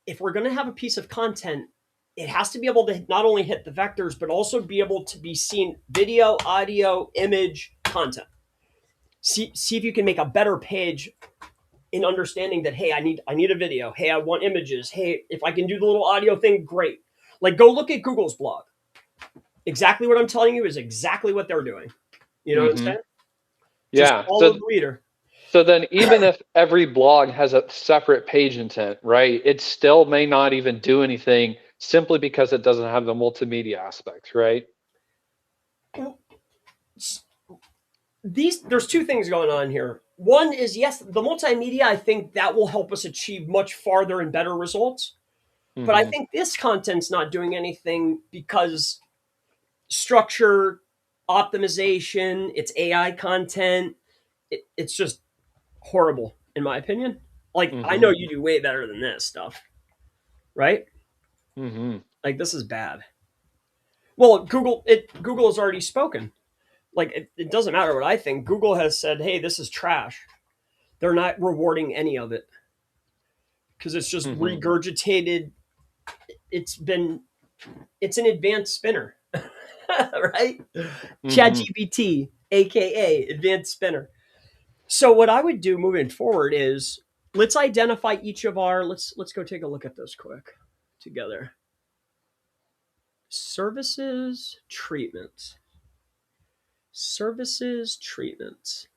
if we're going to have a piece of content, it has to be able to not only hit the vectors, but also be able to be seen video, audio, image, content. See if you can make a better page in understanding that, hey, I need a video. Hey, I want images. Hey, if I can do the little audio thing, great. Like, go look at Google's blog. Exactly what I'm telling you is exactly what they're doing. You know what I'm Mm-hmm. saying? Just Yeah. follow the leader. So then even if every blog has a separate page intent, right, it still may not even do anything simply because it doesn't have the multimedia aspect, right? There's two things going on here. One is, yes, the multimedia, I think that will help us achieve much farther and better results. But I Mm-hmm. think this content's not doing anything because structure, optimization, it's AI content. It's just horrible, in my opinion. Like, I Mm-hmm. know you do way better than this stuff, right? Mm-hmm. Like, this is bad. Well, Google has already spoken. Like, it doesn't matter what I think. Google has said, hey, this is trash. They're not rewarding any of it because it's just Mm-hmm. regurgitated. It's an advanced spinner, right? Mm-hmm. ChatGPT, aka advanced spinner. So what I would do moving forward is, let's identify each of our, let's go take a look at this quick together. Services treatment. Services treatments.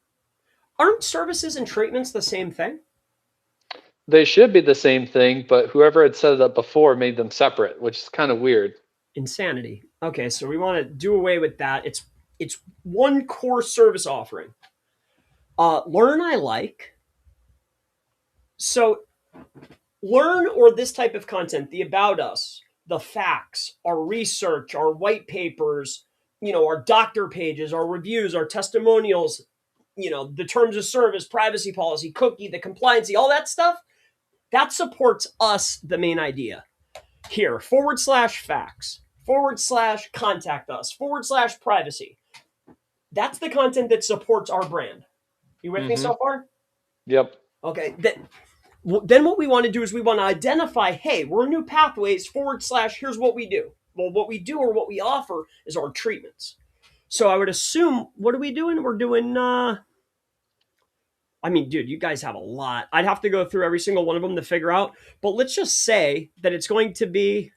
Aren't services and treatments the same thing? They should be the same thing, but whoever had set it up before made them separate, which is kind of weird. Insanity. Okay, so we want to do away with that. It's one core service offering. Learn I like. So learn, or this type of content, the about us, the facts, our research, our white papers, our doctor pages, our reviews, our testimonials, the terms of service, privacy policy, cookie, the compliancy, all that stuff, that supports us, the main idea. Here, /facts, /contact us, /privacy. That's the content that supports our brand. You with me Mm-hmm. so far? Yep. Okay. Then what we want to do is we want to identify, hey, we're new pathways / here's what we do. Well, what we do or what we offer is our treatments. So I would assume, what are we doing? We're doing, I mean, dude, you guys have a lot. I'd have to go through every single one of them to figure out. But let's just say that it's going to be,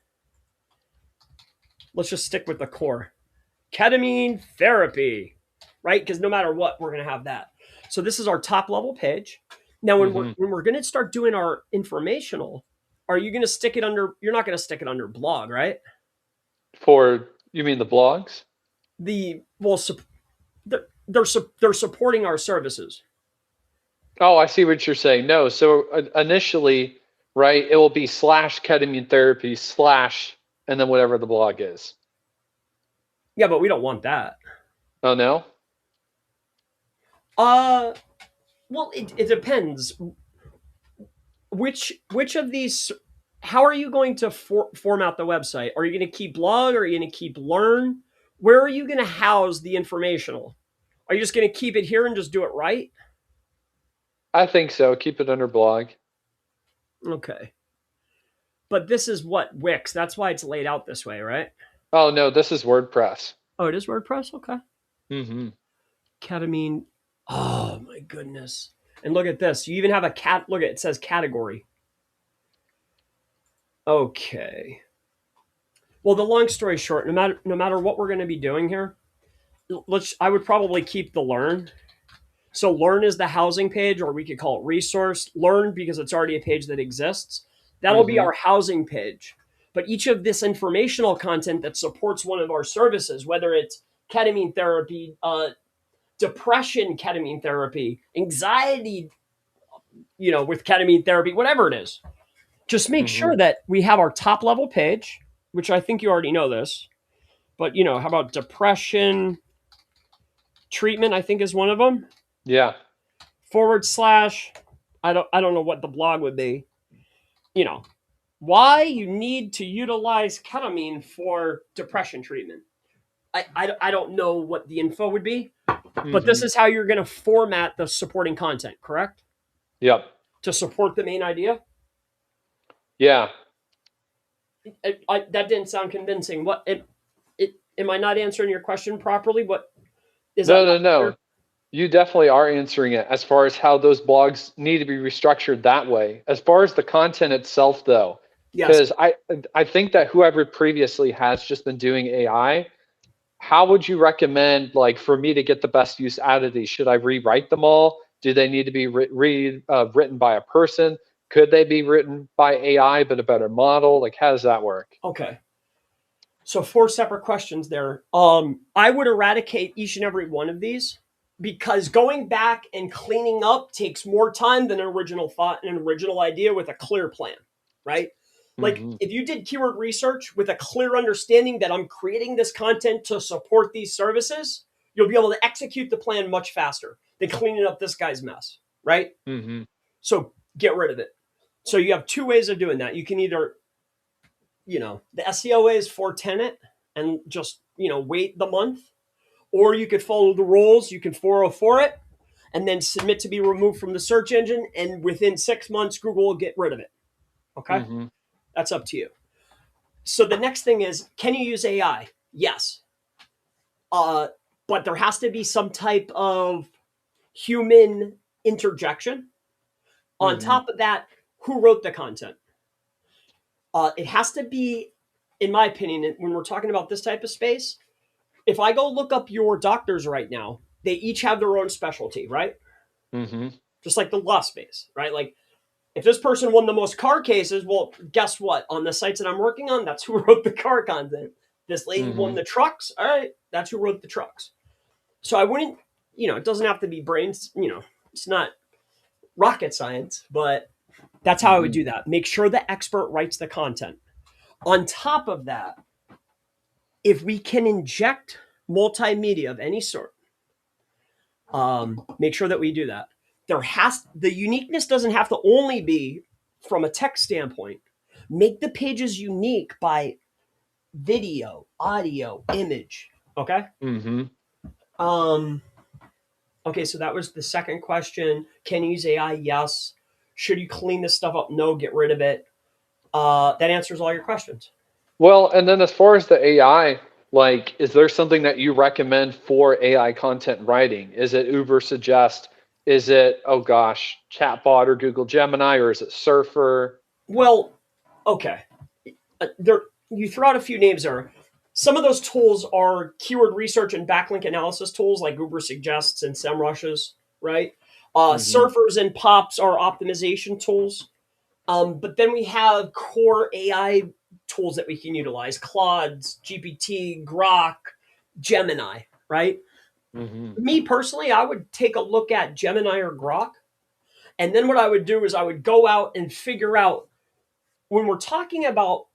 let's just stick with the core ketamine therapy, right? Because no matter what, we're going to have that. So this is our top level page. Now, when we're Mm-hmm. when we're going to start doing our informational, are you going to stick it under? You're not going to stick it under blog, right? For you mean the blogs? The well, they're supporting our services. Oh, I see what you're saying. No, so initially, right, it will be /ketamine therapy / and then whatever the blog is. Yeah, but we don't want that. Oh no? Uh, well, it depends. Which of these? How are you going to format the website? Are you going to keep blog? Or are you going to keep learn? Where are you going to house the informational? Are you just going to keep it here and just do it right? I think so. Keep it under blog. Okay. But this is what Wix. That's why it's laid out this way, right? Oh no, this is WordPress. Oh, it is WordPress. Okay. Mm-hmm. Ketamine. Oh my goodness. And look at this. You even have a cat. Look at it says category. Okay. Well, the long story short, no matter what we're going to be doing here, I would probably keep the learn. So learn is the housing page, or we could call it resource. Learn because it's already a page that exists. That'll be Mm-hmm. our housing page. But each of this informational content that supports one of our services, whether it's ketamine therapy, depression ketamine therapy, anxiety, with ketamine therapy, whatever it is, just make Mm-hmm. sure that we have our top level page, which I think you already know this. But how about depression treatment? I think is one of them. Yeah. / I don't know what the blog would be. You know why you need to utilize ketamine for depression treatment. I don't know what the info would be, but this Hmm. is how you're going to format the supporting content, correct? Yep. To support the main idea. Yeah. That didn't sound convincing. Am I not answering your question properly? What is that No, not no, clear? no. You definitely are answering it as far as how those blogs need to be restructured that way. As far as the content itself, though, Yes. because I think that whoever previously has just been doing AI, how would you recommend, like, for me to get the best use out of these? Should I rewrite them all? Do they need to be written by a person? Could they be written by AI but a better model? Like, how does that work? Okay. So four separate questions there. I would eradicate each and every one of these because going back and cleaning up takes more time than an original thought and an original idea with a clear plan, right? Like Hmm. if you did keyword research with a clear understanding that I'm creating this content to support these services, you'll be able to execute the plan much faster than cleaning up this guy's mess, right? Hmm. So get rid of it. So you have two ways of doing that. You can either, the SEO way is for tenant and just, wait the month, or you could follow the rules. You can 404 it and then submit to be removed from the search engine. And within 6 months, Google will get rid of it. Okay. Hmm. That's up to you. So the next thing is, can you use AI? Yes. Uh, but there has to be some type of human interjection. On Hmm. top of that, who wrote the content? It has to be, in my opinion, when we're talking about this type of space, if I go look up your doctors right now, they each have their own specialty, right? Hmm. Just like the law space, right? Like if this person won the most car cases, well, guess what? On the sites that I'm working on, that's who wrote the car content. This lady won Hmm. the trucks. All right, that's who wrote the trucks. So I wouldn't, it doesn't have to be brains, it's not rocket science, but that's how I would Hmm. do that. Make sure the expert writes the content. On top of that, if we can inject multimedia of any sort, make sure that we do that. The uniqueness doesn't have to only be from a text standpoint. Make the pages unique by video, audio, image. Okay. Hmm. Um, okay. So that was the second question. Can you use AI? Yes. Should you clean this stuff up? No. Get rid of it. That answers all your questions. Well, and then as far as the AI, like, is there something that you recommend for AI content writing? Is it Uber Suggest? Is it, oh gosh, Chatbot or Google Gemini, or is it Surfer? Well, okay. There, you throw out a few names there. Some of those tools are keyword research and backlink analysis tools like Uber Suggests and SEMrushes, right? Hmm. Surfers and Pops are optimization tools. But then we have core AI tools that we can utilize: Claude, GPT, Grok, Gemini, right? Hmm. Me personally, I would take a look at Gemini or Grok. And then what I would do is I would go out and figure out when we're talking about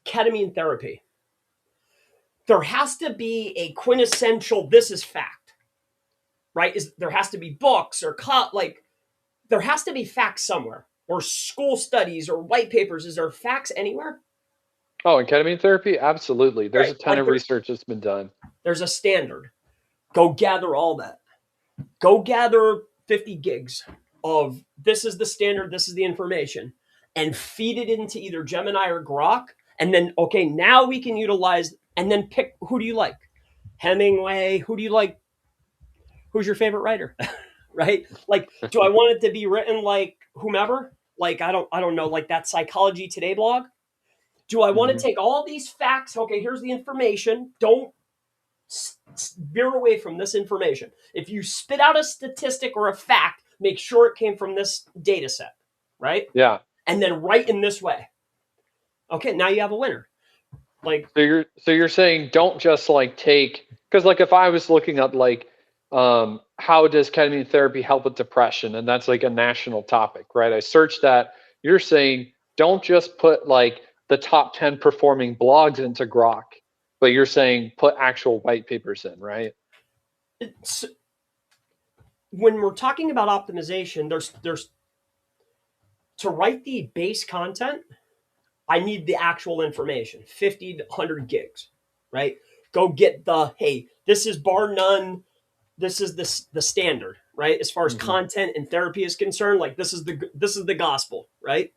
ketamine therapy, there has to be a quintessential this is fact, right? Is there has to be books or like there has to be facts somewhere, or school studies or white papers. Is there facts anywhere? Oh, and ketamine therapy? Absolutely. There's Right. a ton Like of research that's been done. there's a standard. Go gather all that. Go gather 50 gigs of this is the standard, this is the information, and feed it into either Gemini or Grok. And then, okay, now we can utilize and then pick who do you like? Hemingway, who do you like? Who's your favorite writer? Right? Like, do I want it to be written like whomever? Like, I don't know, like that Psychology Today blog? Do I want to Hmm. take all these facts? Okay, here's the information. Don't veer away from this information. If you spit out a statistic or a fact, make sure it came from this data set, right? Yeah. And then write in this way. Okay, now you have a winner. Like, So you're saying don't just like take, because like if I was looking up like how does ketamine therapy help with depression, and that's like a national topic, right? I searched that. You're saying don't just put like the top 10 performing blogs into Grok, but you're saying put actual white papers in, right? it's, when we're talking about optimization, there's to write the base content, I need the actual information, 50 to 100 gigs, right? go get hey, this is bar none. This is the standard, right? As far as Mhm. content and therapy is concerned, like this is the gospel, right?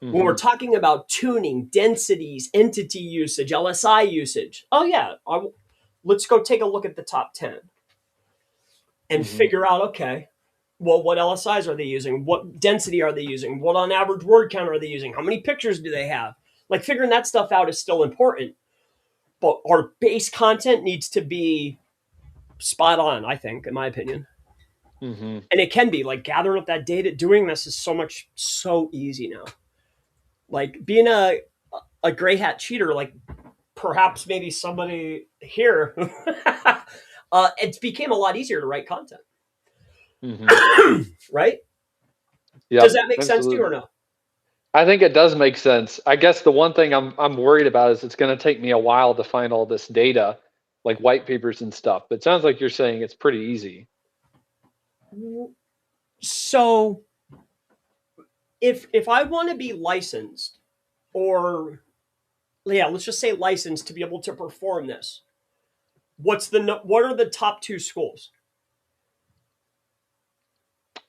When we're Mhm. talking about tuning, densities, entity usage, LSI usage, oh yeah, let's go take a look at the top 10 and Mhm. figure out, okay, well, what LSIs are they using? What density are they using? What on average word count are they using? How many pictures do they have? Like figuring that stuff out is still important, but our base content needs to be spot on, I think, in my opinion. Mhm. And it can be like gathering up that data. Doing this is so easy now. Like being a gray hat cheater, like perhaps maybe somebody here, it became a lot easier to write content, Mhm. right? Does Yep. that make sense to you or Absolutely. no? I think it does make sense. I guess the one thing I'm worried about is it's going to take me a while to find all this data, like white papers and stuff. But it sounds like you're saying it's pretty easy. So if I want to be licensed, or yeah, let's just say licensed to be able to perform this, what are the top two schools?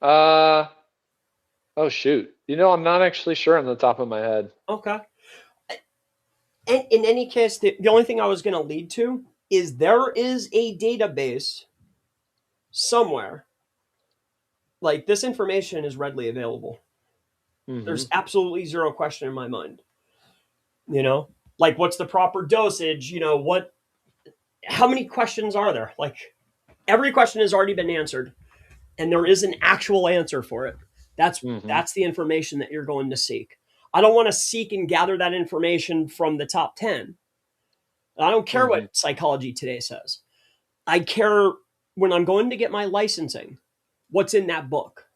Uh oh shoot. I'm not actually sure on the top of my head. Okay. And in any case, the only thing I was going to lead to is there is a database somewhere. Like this information is readily available. There's Mhm. absolutely zero question in my mind. You know, like what's the proper dosage? How many questions are there? Like every question has already been answered, and there is an actual answer for it. That's Mhm. that's the information that you're going to seek. I don't want to seek and gather that information from the top 10. I don't care what Mhm. Psychology Today says. I care when I'm going to get my licensing, what's in that book.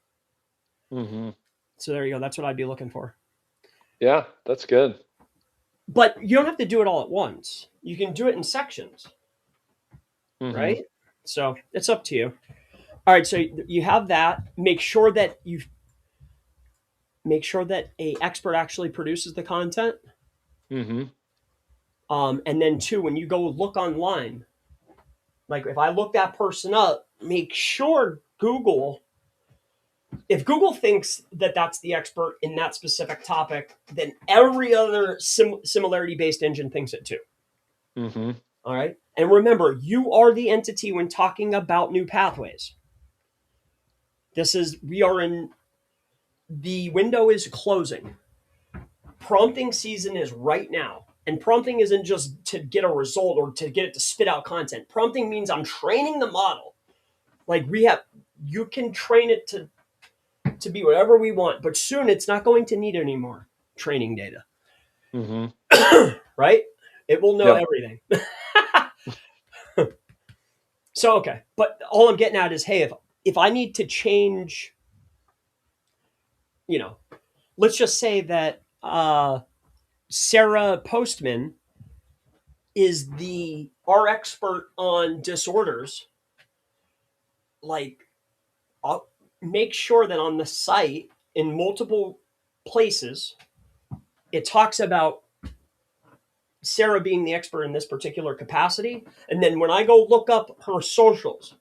Mhm. So there you go. That's what I'd be looking for. Yeah, that's good. But you don't have to do it all at once. You can do it in sections, Mhm. right? So it's up to you. All right. So you have that. Make sure that a expert actually produces the content. Mhm. And then two, when you go look online, like if I look that person up, make sure if Google thinks that that's the expert in that specific topic, then every other similarity based engine thinks it too. Mhm. All right. And remember, you are the entity when talking about new pathways. We are in, the window is closing. Prompting season is right now. And prompting isn't just to get a result or to get it to spit out content. Prompting means I'm training the model. Like you can train it to be whatever we want, but soon it's not going to need any more training data, Mhm. right? It will know Yep. everything. So okay, but all I'm getting at is, hey, if I need to change, you know, let's just say that Sarah Postman is the our expert on disorders. Like, I'll make sure that on the site in multiple places it talks about Sarah being the expert in this particular capacity. And then when I go look up her socials,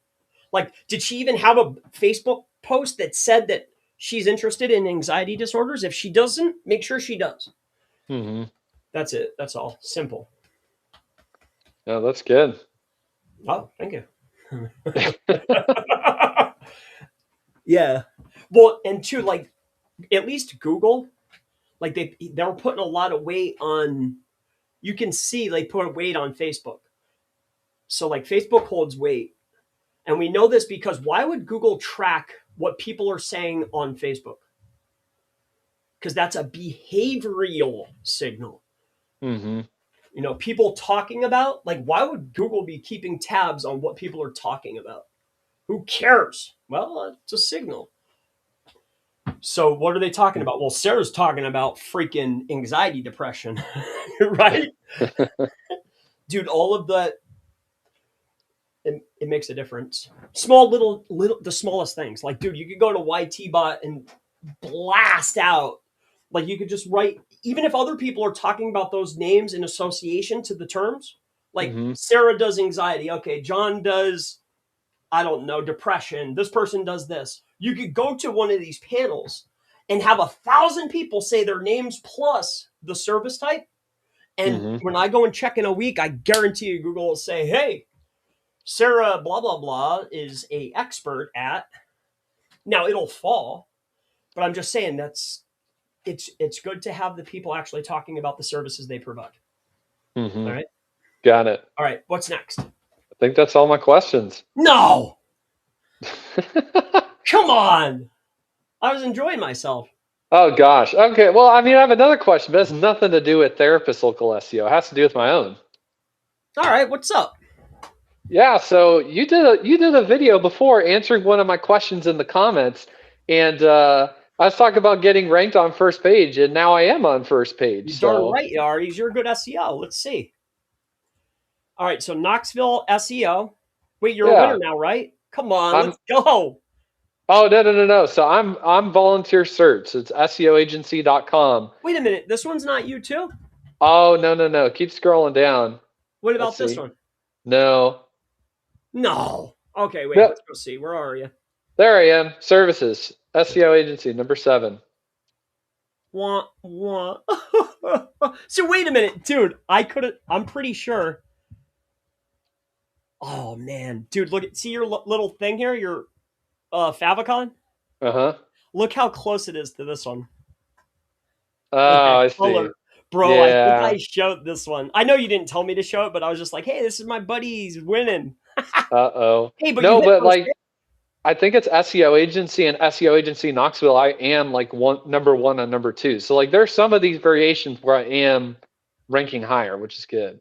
like, did she even have a Facebook post that said that she's interested in anxiety disorders? If she doesn't, make sure she does. Mhm. That's it. That's all. Simple. Yeah, that's good. Oh, thank you. Yeah. Well, and two, like at least Google, like they're putting a lot of weight on. You can see they put a weight on Facebook. So like Facebook holds weight. And we know this because why would Google track what people are saying on Facebook? Because that's a behavioral signal. Mhm. People talking about, like, why would Google be keeping tabs on what people are talking about? Who cares? Well, it's a signal. So, what are they talking about? Well, Sarah's talking about freaking anxiety, depression, right? Dude, all of that, it makes a difference. Small, little, the smallest things. Like, dude, you could go to YTBot and blast out. Like, you could just write, even if other people are talking about those names in association to the terms, Like Mm-hmm. Sarah does anxiety. Okay, John does, I don't know, depression. This person does this. You could go to one of these panels and have 1,000 people say their names plus the service type. And Mm-hmm. when I go and check in a week, I guarantee you Google will say, hey, Sarah blah blah blah is a expert at. Now it'll fall, but I'm just saying it's good to have the people actually talking about the services they provide. All Mm-hmm. right. Got it. All right. What's next? I think that's all my questions. No, come on. I was enjoying myself. Oh gosh. Okay. Well, I mean, I have another question, but it has nothing to do with therapist local SEO. It has to do with my own. All right. What's up? Yeah. So you did a video before answering one of my questions in the comments, and I was talking about getting ranked on first page, and now I am on first page. You darn So right you are. You're a good SEO. Let's see. All right. So Knoxville SEO. Wait, you're a winner yeah, now, right? Come on. I'm. Let's go. Oh no no no no. So I'm volunteer search. It's SEOagency.com. Wait a minute. This one's not you too? Oh no no no. Keep scrolling down. What Let's about this see. one? No. No. Okay, wait. No. Let's go see. Where are you? There I am. Services. SEO agency number 7. Wah, wah. So wait a minute, dude. I'm pretty sure. Oh man, dude, look at see your little thing here, your favicon. Uh-huh. Look how close it is to this one. Like Oh, that I see. color, bro. I think Yeah. I showed this one. I know you didn't tell me to show it, but I was just like, hey, this is my buddy. He's winning. Uh-oh. Hey, but you No, hit but first. like I think it's SEO agency and SEO agency Knoxville. I am like number 1 and number 2. So like there's some of these variations where I am ranking higher, which is good.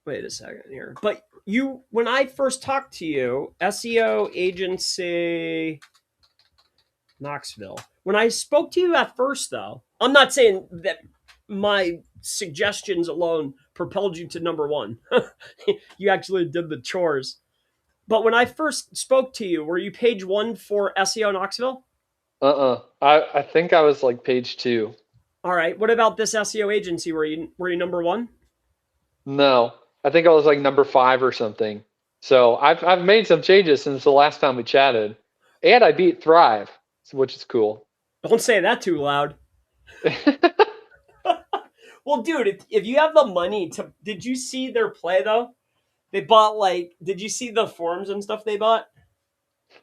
Wait a second here. But you, when I first talked to you, SEO agency Knoxville. When I spoke to you at first, though, I'm not saying that my suggestions alone propelled you to number one. You actually did the chores. But when I first spoke to you, were you page one for SEO Knoxville? I think I was like page 2. All right. What about this SEO agency? Were you number one? No. I think I was like number 5 or something. So I've made some changes since the last time we chatted. And I beat Thrive, which is cool. Don't say that too loud. Well, dude, if you have the money to, did you see their play though? They bought like, did you see the forms and stuff they bought?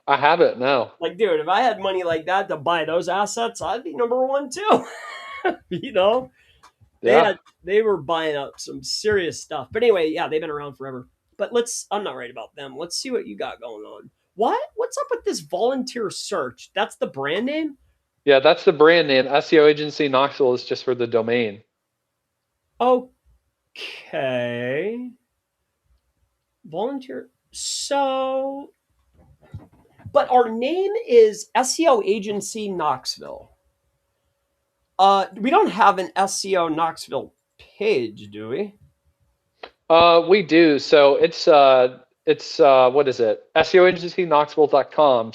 I haven't, no. Like, dude, if I had money like that to buy those assets, I'd be number one too. you know, they Yeah. had they were buying up some serious stuff. But anyway, yeah, they've been around forever. But I'm not right about them. Let's see what you got going on. What? What's up with this volunteer search? That's the brand name? Yeah, that's the brand name. SEO agency Knoxville is just for the domain. Okay. Volunteer. So, but our name is SEO Agency Knoxville. We don't have an SEO Knoxville page, do we? We do. So it's what is it? SEOagencyknoxville.com/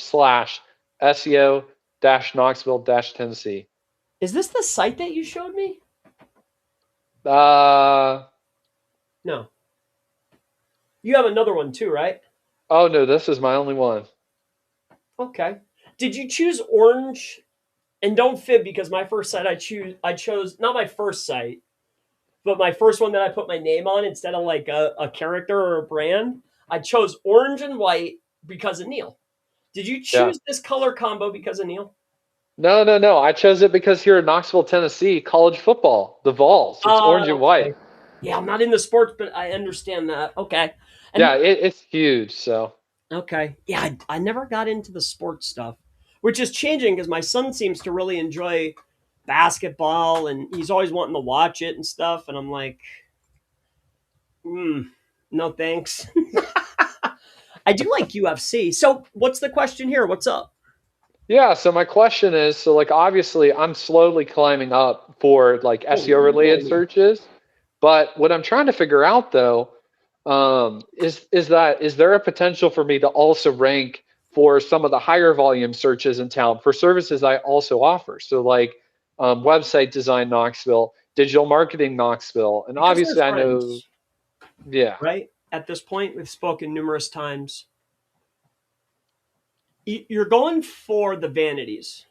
SEO dash Knoxville dash Tennessee. Is this the site that you showed me? Uh No. You have another one too, right? oh no, this is my only one. Okay. Did you choose orange? And don't fib because my first site I chose not my first site, but my first one that I put my name on instead of like a character or a brand. I chose orange and white because of Neil. Did you Yeah. choose this color combo because of Neil? No, no, no. I chose it because here in Knoxville, Tennessee, college football, the Vols. It's orange and white. Okay. Yeah, I'm not into sports, but I understand that. Okay. And Yeah, it's huge. So okay. Yeah, I never got into the sports stuff, which is changing because my son seems to really enjoy basketball and he's always wanting to watch it and stuff. And I'm like, no thanks. I do like UFC. So what's the question here? What's up? yeah, so my question is, so like obviously I'm slowly climbing up for like SEO related Oh, searches, but what I'm trying to figure out though, is there a potential for me to also rank for some of the higher volume searches in town for services I also offer? So like website design Knoxville, digital marketing Knoxville, and because obviously they're I know, friends, yeah, right? at this point. We've spoken numerous times. You're going for the vanities,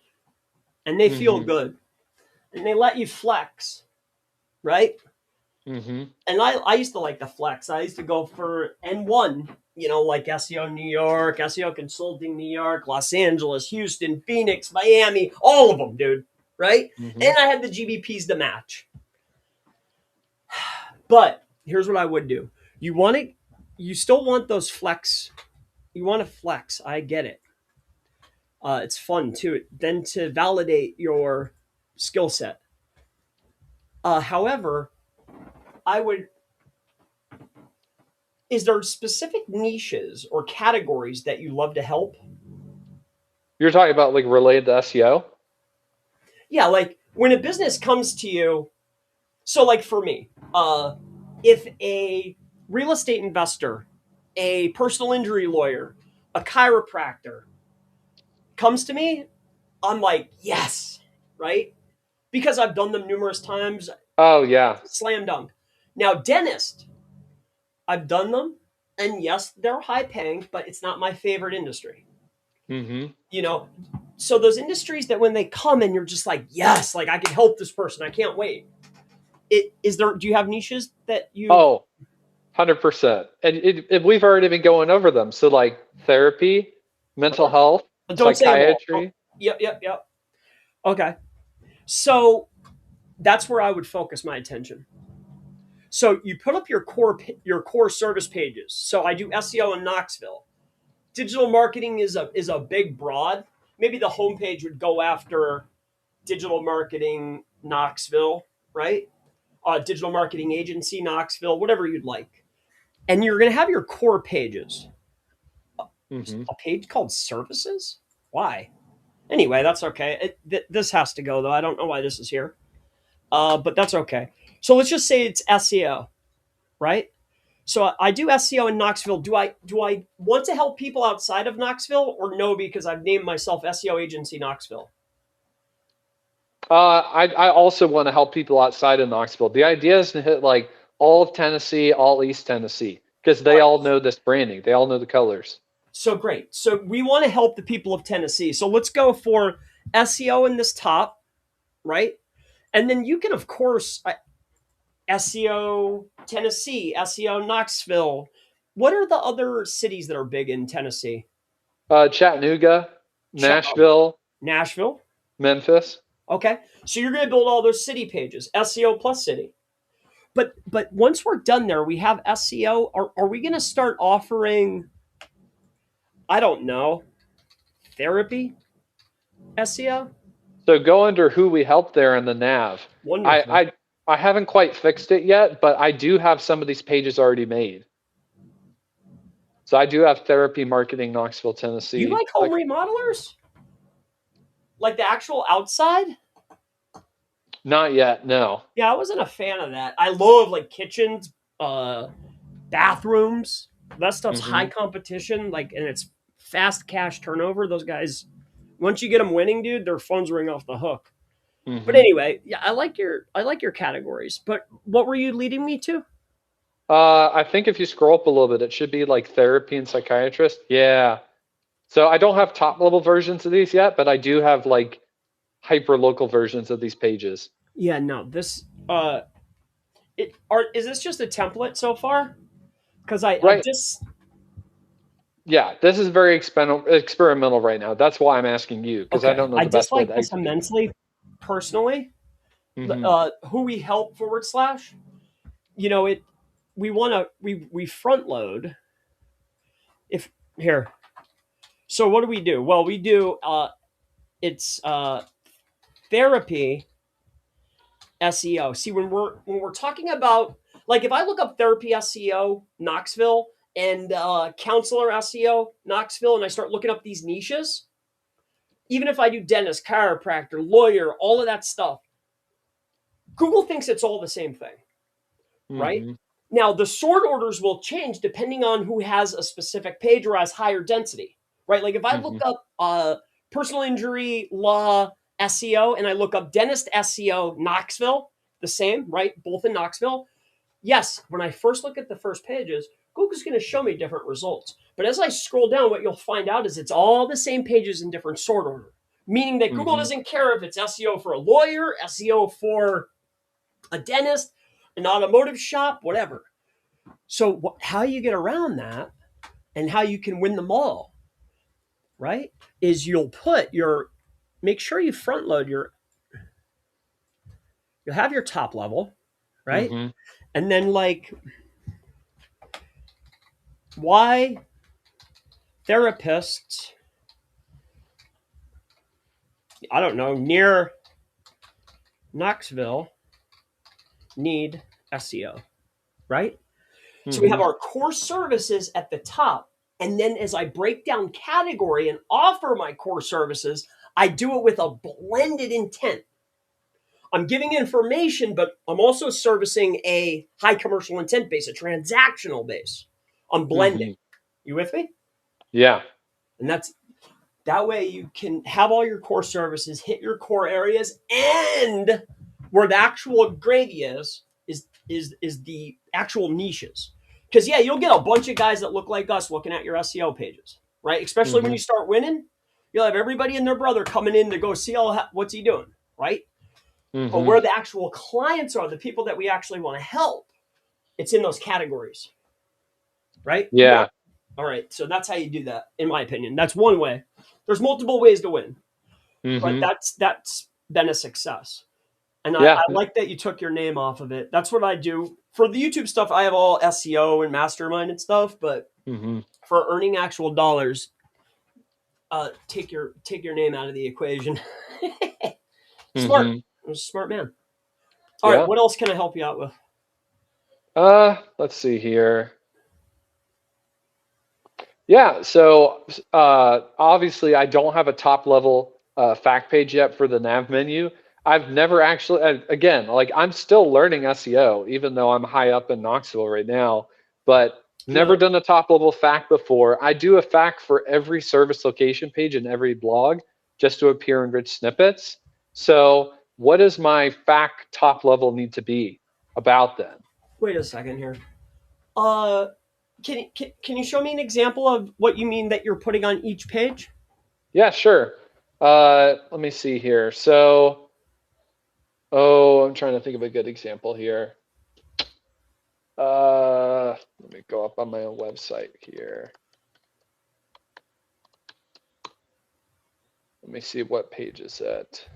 and they feel Mm-hmm. good, and they let you flex, right? Mm-hmm. And I used to like the flex. I used to go for N1, like SEO New York, SEO Consulting New York, Los Angeles, Houston, Phoenix, Miami, all of them, dude, right? Mm-hmm. And I had the GBPs to match. But here's what I would do. You still want those flex. You want to flex. I get it. It's fun too. Then to validate your skill set. However, I would. Is there specific niches or categories that you love to help? You're talking about like related to SEO? Yeah, like when a business comes to you. So, like for me, if a real estate investor, a personal injury lawyer, a chiropractor comes to me, I'm like, yes, right? Because I've done them numerous times, Oh yeah. slam dunk. Now, dentist, I've done them, and yes, they're high paying, but it's not my favorite industry. Mm-hmm. You know, so those industries that when they come and you're just like, yes, like I can help this person, I can't wait. Is there? Do you have niches that you? Oh, 100%. And we've already been going over them. So like therapy, mental health, Don't say them all. psychiatry. Yep, yep, yep. Okay, so that's where I would focus my attention. So you put up your core service pages. So I do SEO in Knoxville. Digital marketing is a big broad. Maybe the homepage would go after digital marketing Knoxville, right? Digital marketing agency Knoxville, whatever you'd like. And you're going to have your core pages. Mm-hmm. A page called services? Why? Anyway, that's okay. This has to go though. I don't know why this is here, but that's okay. So let's just say it's SEO, right? So I do SEO in Knoxville. Do I want to help people outside of Knoxville or no? Because I've named myself SEO Agency Knoxville. I also want to help people outside of Knoxville. The idea is to hit like all of Tennessee, all East Tennessee, because All they right. all know this branding. They all know the colors. So great. So we want to help the people of Tennessee. So let's go for SEO in this top, right? And then you can, of course, SEO Tennessee, SEO Knoxville. What are the other cities that are big in Tennessee? Chattanooga, Oh, Nashville, Nashville. Memphis. Okay. So you're going to build all those city pages, SEO plus city. But once we're done there, we have SEO. Are we going to start offering, I don't know, therapy SEO? So go under who we help there in the nav. I, Wonderful. I I haven't quite fixed it yet, but I do have some of these pages already made. So I do have therapy marketing Knoxville, You Tennessee. like home remodelers? Like the actual outside? Not yet, no. Yeah, I wasn't a fan of that. I love like kitchens, uh, bathrooms. That stuff's high Hmm. competition, like, and it's fast cash turnover. Those guys, once you get them winning, dude, their phones ring off the hook. But Hmm. anyway, yeah, I like your categories. But what were you leading me to? I think if you scroll up a little bit, it should be like therapy and psychiatrist. Yeah. So I don't have top level versions of these yet, but I do have like hyper local versions of these pages. Yeah, no, is this just a template so far? Because I Right. just Yeah, this is very experimental right now. That's why I'm asking you, because I okay, don't know I the best way dislike to this execute. immensely personally. Hmm. Who we help / it we want to we front load if here. So what do? Well, we do it's therapy SEO. See, when we're talking about, like, if I look up therapy SEO Knoxville and counselor SEO Knoxville and I start looking up these niches, even if I do dentist, chiropractor, lawyer, all of that stuff, Google thinks it's all the same thing, right? Hmm. Now, the sort orders will change depending on who has a specific page or has higher density, right? Like if I look Hmm. up personal injury law SEO and I look up dentist SEO Knoxville, the same, right? Both in Knoxville. yes, when I first look at the first pages, Google's going to show me different results. But as I scroll down, what you'll find out is it's all the same pages in different sort order, meaning that Google Mm-hmm. doesn't care if it's SEO for a lawyer, SEO for a dentist, an automotive shop, whatever. So how you get around that and how you can win them all, right, is you'll put your, make sure you front load your, you'll have your top level, right? Mm-hmm. And then like, why therapists, I don't know, near Knoxville need SEO, right? So we have Mm-hmm. our core services at the top. And then as I break down category and offer my core services, I do it with a blended intent. I'm giving information, but I'm also servicing a high commercial intent base, a transactional base. I'm blending. Mm-hmm. You with me? Yeah. And that's that way you can have all your core services, hit your core areas, and where the actual gravy is the actual niches. Because yeah, you'll get a bunch of guys that look like us looking at your SEO pages, right? Especially when Mm-hmm. you start winning, you'll have everybody and their brother coming in to go see what's he doing, right? But Mm-hmm. where the actual clients are, the people that we actually want to help, it's in those categories, right? Yeah. All right. So that's how you do that, in my opinion. That's one way. There's multiple ways to win, but Mm-hmm. that's been a success. And I Yeah. like that you took your name off of it. That's what I do. For the YouTube stuff, I have all SEO and mastermind and stuff, but Mm-hmm. for earning actual dollars, take your name out of the equation. Smart. Mm-hmm. I'm a smart man. All right, Yeah. what else can I help you out with? Let's see here. Yeah, so obviously I don't have a top level fact page yet for the nav menu. I've never actually, again, like I'm still learning SEO, even though I'm high up in Knoxville right now, but never Good. done a top level fact before. I do a fact for every service location page and every blog just to appear in rich snippets. So what does my fact top level need to be about them? Wait a second here. Uh, can you show me an example of what you mean that you're putting on each page? Yeah, sure. Let me see here. So, oh, I'm trying to think of a good example here. Let me go up on my own website here. Let me see what page is it.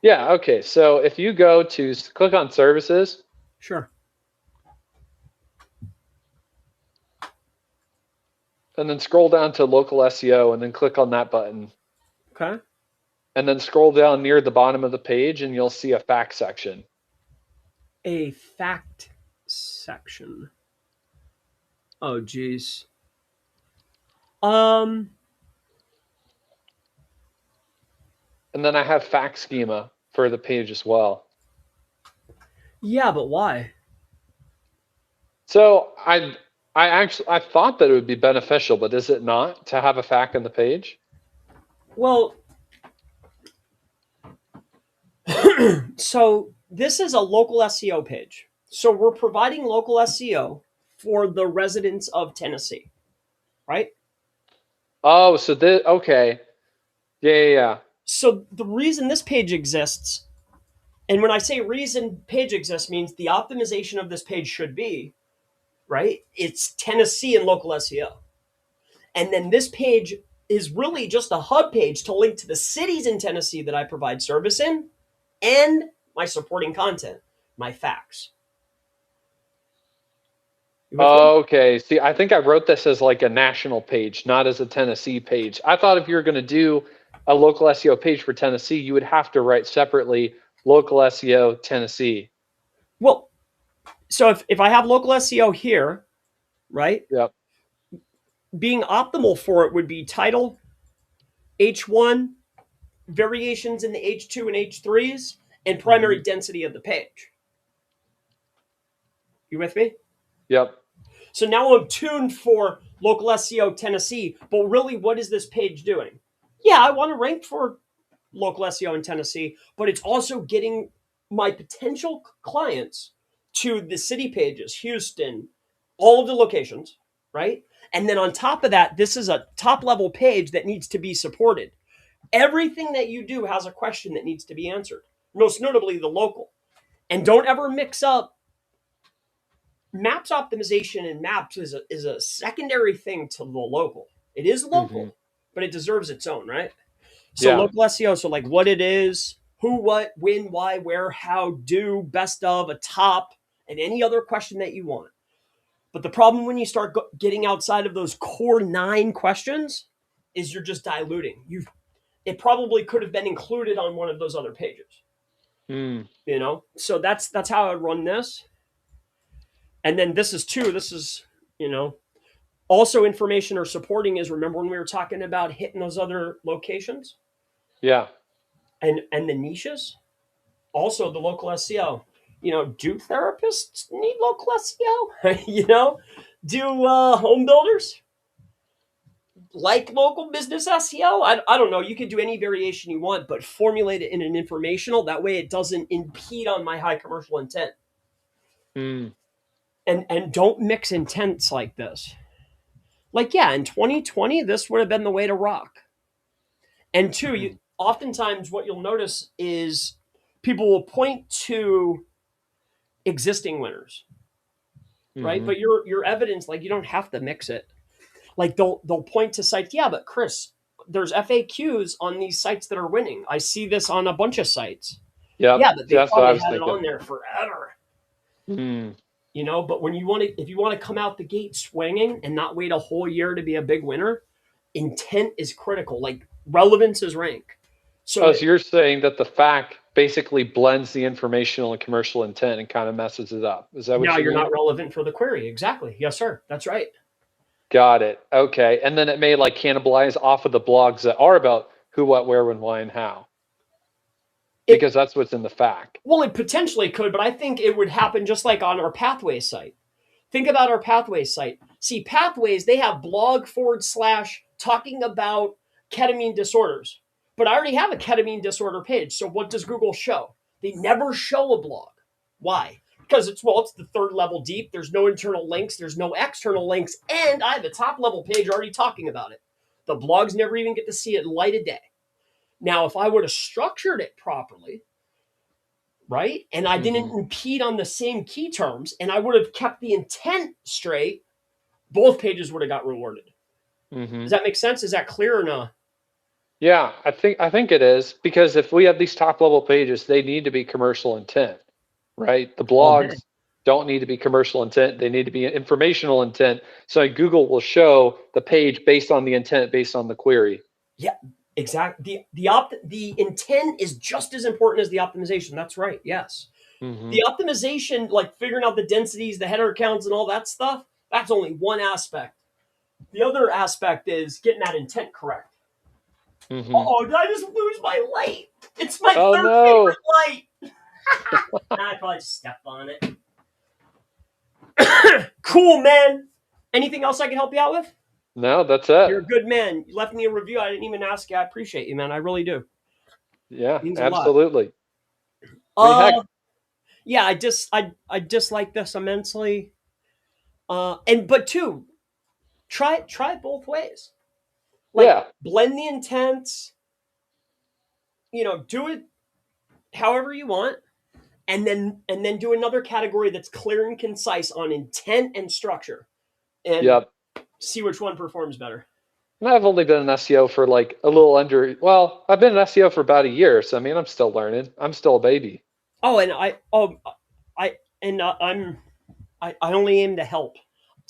Yeah, okay. So if you go to click on services Sure. and then scroll down to local SEO and then click on that button Okay. and then scroll down near the bottom of the page and you'll see a fact section. A fact section. Oh, geez. Um. And then I have fact schema for the page as well. Yeah, but why? So I thought that it would be beneficial, but is it not to have a fact on the page? Well, so this is a local SEO page. So we're providing local SEO for the residents of Tennessee, right? Oh, so this okay. Yeah. So the reason this page exists, and when I say reason page exists, means the optimization of this page should be, right? It's Tennessee and local SEO. And then this page is really just a hub page to link to the cities in Tennessee that I provide service in and my supporting content, my facts. You with me? Okay. See, I think I wrote this as like a national page, not as a Tennessee page. I thought if you were going to do a local SEO page for Tennessee, you would have to write separately local SEO Tennessee. Well, so if I have local SEO here, right, Yep. being optimal for it would be title, H1, variations in the H2 and H3s, and primary Hmm. density of the page. You with me? Yep. So now I'm tuned for local SEO Tennessee, but really, what is this page doing? Yeah, I want to rank for local SEO in Tennessee, but it's also getting my potential clients to the city pages, Houston, all of the locations, right? And then on top of that, this is a top level page that needs to be supported. Everything that you do has a question that needs to be answered, most notably the local. And don't ever mix up maps optimization, and maps is a secondary thing to the local. It is Hmm. local, but it deserves its own, right? So Yeah. local SEO, so like what it is, who, what, when, why, where, how, do, best of, a top, and any other question that you want. But the problem when you start getting outside of those core 9 questions is you're just diluting. It probably could have been included on one of those other pages, Mm. So that's how I run this. And then this is two. This is you know also information or supporting is, remember when we were talking about hitting those other locations Yeah. and the niches. Also the local SEO. Do therapists need local SEO? Do home builders like local business SEO? I don't know. You could do any variation you want, but formulate it in an informational. That way it doesn't impede on my high commercial intent. Mm. And don't mix intents like this. Like, yeah, in 2020, this would have been the way to rock. And two, Mm. oftentimes what you'll notice is people will point to existing winners, right? Hmm. But your evidence, like, you don't have to mix it. Like they'll point to sites. Yeah, but Chris, there's FAQs on these sites that are winning. I see this on a bunch of sites. Yep. Yeah, but See, they that's what I probably was had it thinking. on there forever. Mm. But when if you want to come out the gate swinging and not wait a whole year to be a big winner, intent is critical. Like relevance is rank. So Oh, that so you're saying that the FAQ basically blends the informational and commercial intent and kind of messes it up. Is that what now you you're mean? not relevant for the query. Exactly. Yes, sir. That's right. Got it. Okay. And then it may like cannibalize off of the blogs that are about who, what, where, when, why, and how, It because that's what's in the FAQ. Well, it potentially could, but I think it would happen just like on our Pathways site. Think about our Pathways site. See, Pathways, they have blog / talking about ketamine disorders. But I already have a ketamine disorder page. So what does Google show? They never show a blog. Why? Because it's the third level deep. There's no internal links, there's no external links, and I have a top level page already talking about it. The blogs never even get to see it light of day. Now, if I would have structured it properly, right? And I Hmm. didn't impede on the same key terms, and I would have kept the intent straight, both pages would have got rewarded. Hmm. Does that make sense? Is that clear or no? Yeah, I think it is, because if we have these top level pages, they need to be commercial intent, right? The All day. blogs don't need to be commercial intent. They need to be informational intent. So Google will show the page based on the intent, based on the query. Yeah, exactly. The intent is just as important as the optimization. That's right. Yes. Hmm. The optimization, like figuring out the densities, the header counts, and all that stuff, that's only one aspect. The other aspect is getting that intent correct. Hmm. Oh, did I just lose my light? It's my Oh third no. favorite light. I probably just stepped on it. Cool, man. Anything else I can help you out with? No, that's it. You're a good man. You left me a review. I didn't even ask you. I appreciate you, man. I really do. It Yeah, means a lot. absolutely. I mean, Uh, heck, yeah. I dislike this immensely. And but two, try it both ways. Like yeah, blend the intents. Do it however you want, and then do another category that's clear and concise on intent and structure, and yep. see which one performs better. And I've only been an SEO for like a little under, well, I've been an SEO for about a year. So, I mean, I'm still learning. I'm still a baby. Oh, and I and I only aim to help.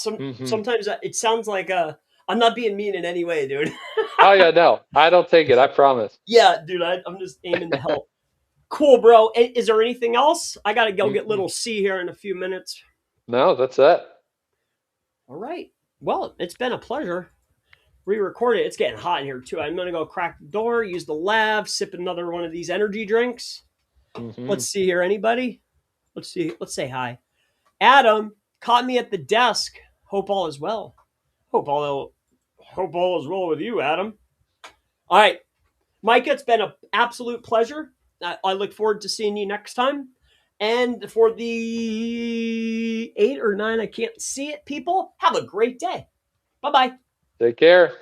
Hmm. Sometimes it sounds like I'm not being mean in any way, dude. Oh, yeah, no, I don't take it. I promise. Yeah, dude, I'm just aiming to help. Cool, bro. Is there anything else? I gotta go get Mm-mm. little C here in a few minutes. No, that's it. All right. Well, it's been a pleasure. Re-record it. It's getting hot in here too. I'm gonna go crack the door, use the lav, sip another one of these energy drinks. Hmm. Let's see here. Anybody? Let's see. Let's say hi. Adam caught me at the desk. Hope all is well. Hope all is well with you, Adam. All right. Micah, it's been an absolute pleasure. I look forward to seeing you next time. And for the 8 or 9, I can't see it, people, have a great day. Bye bye. Take care.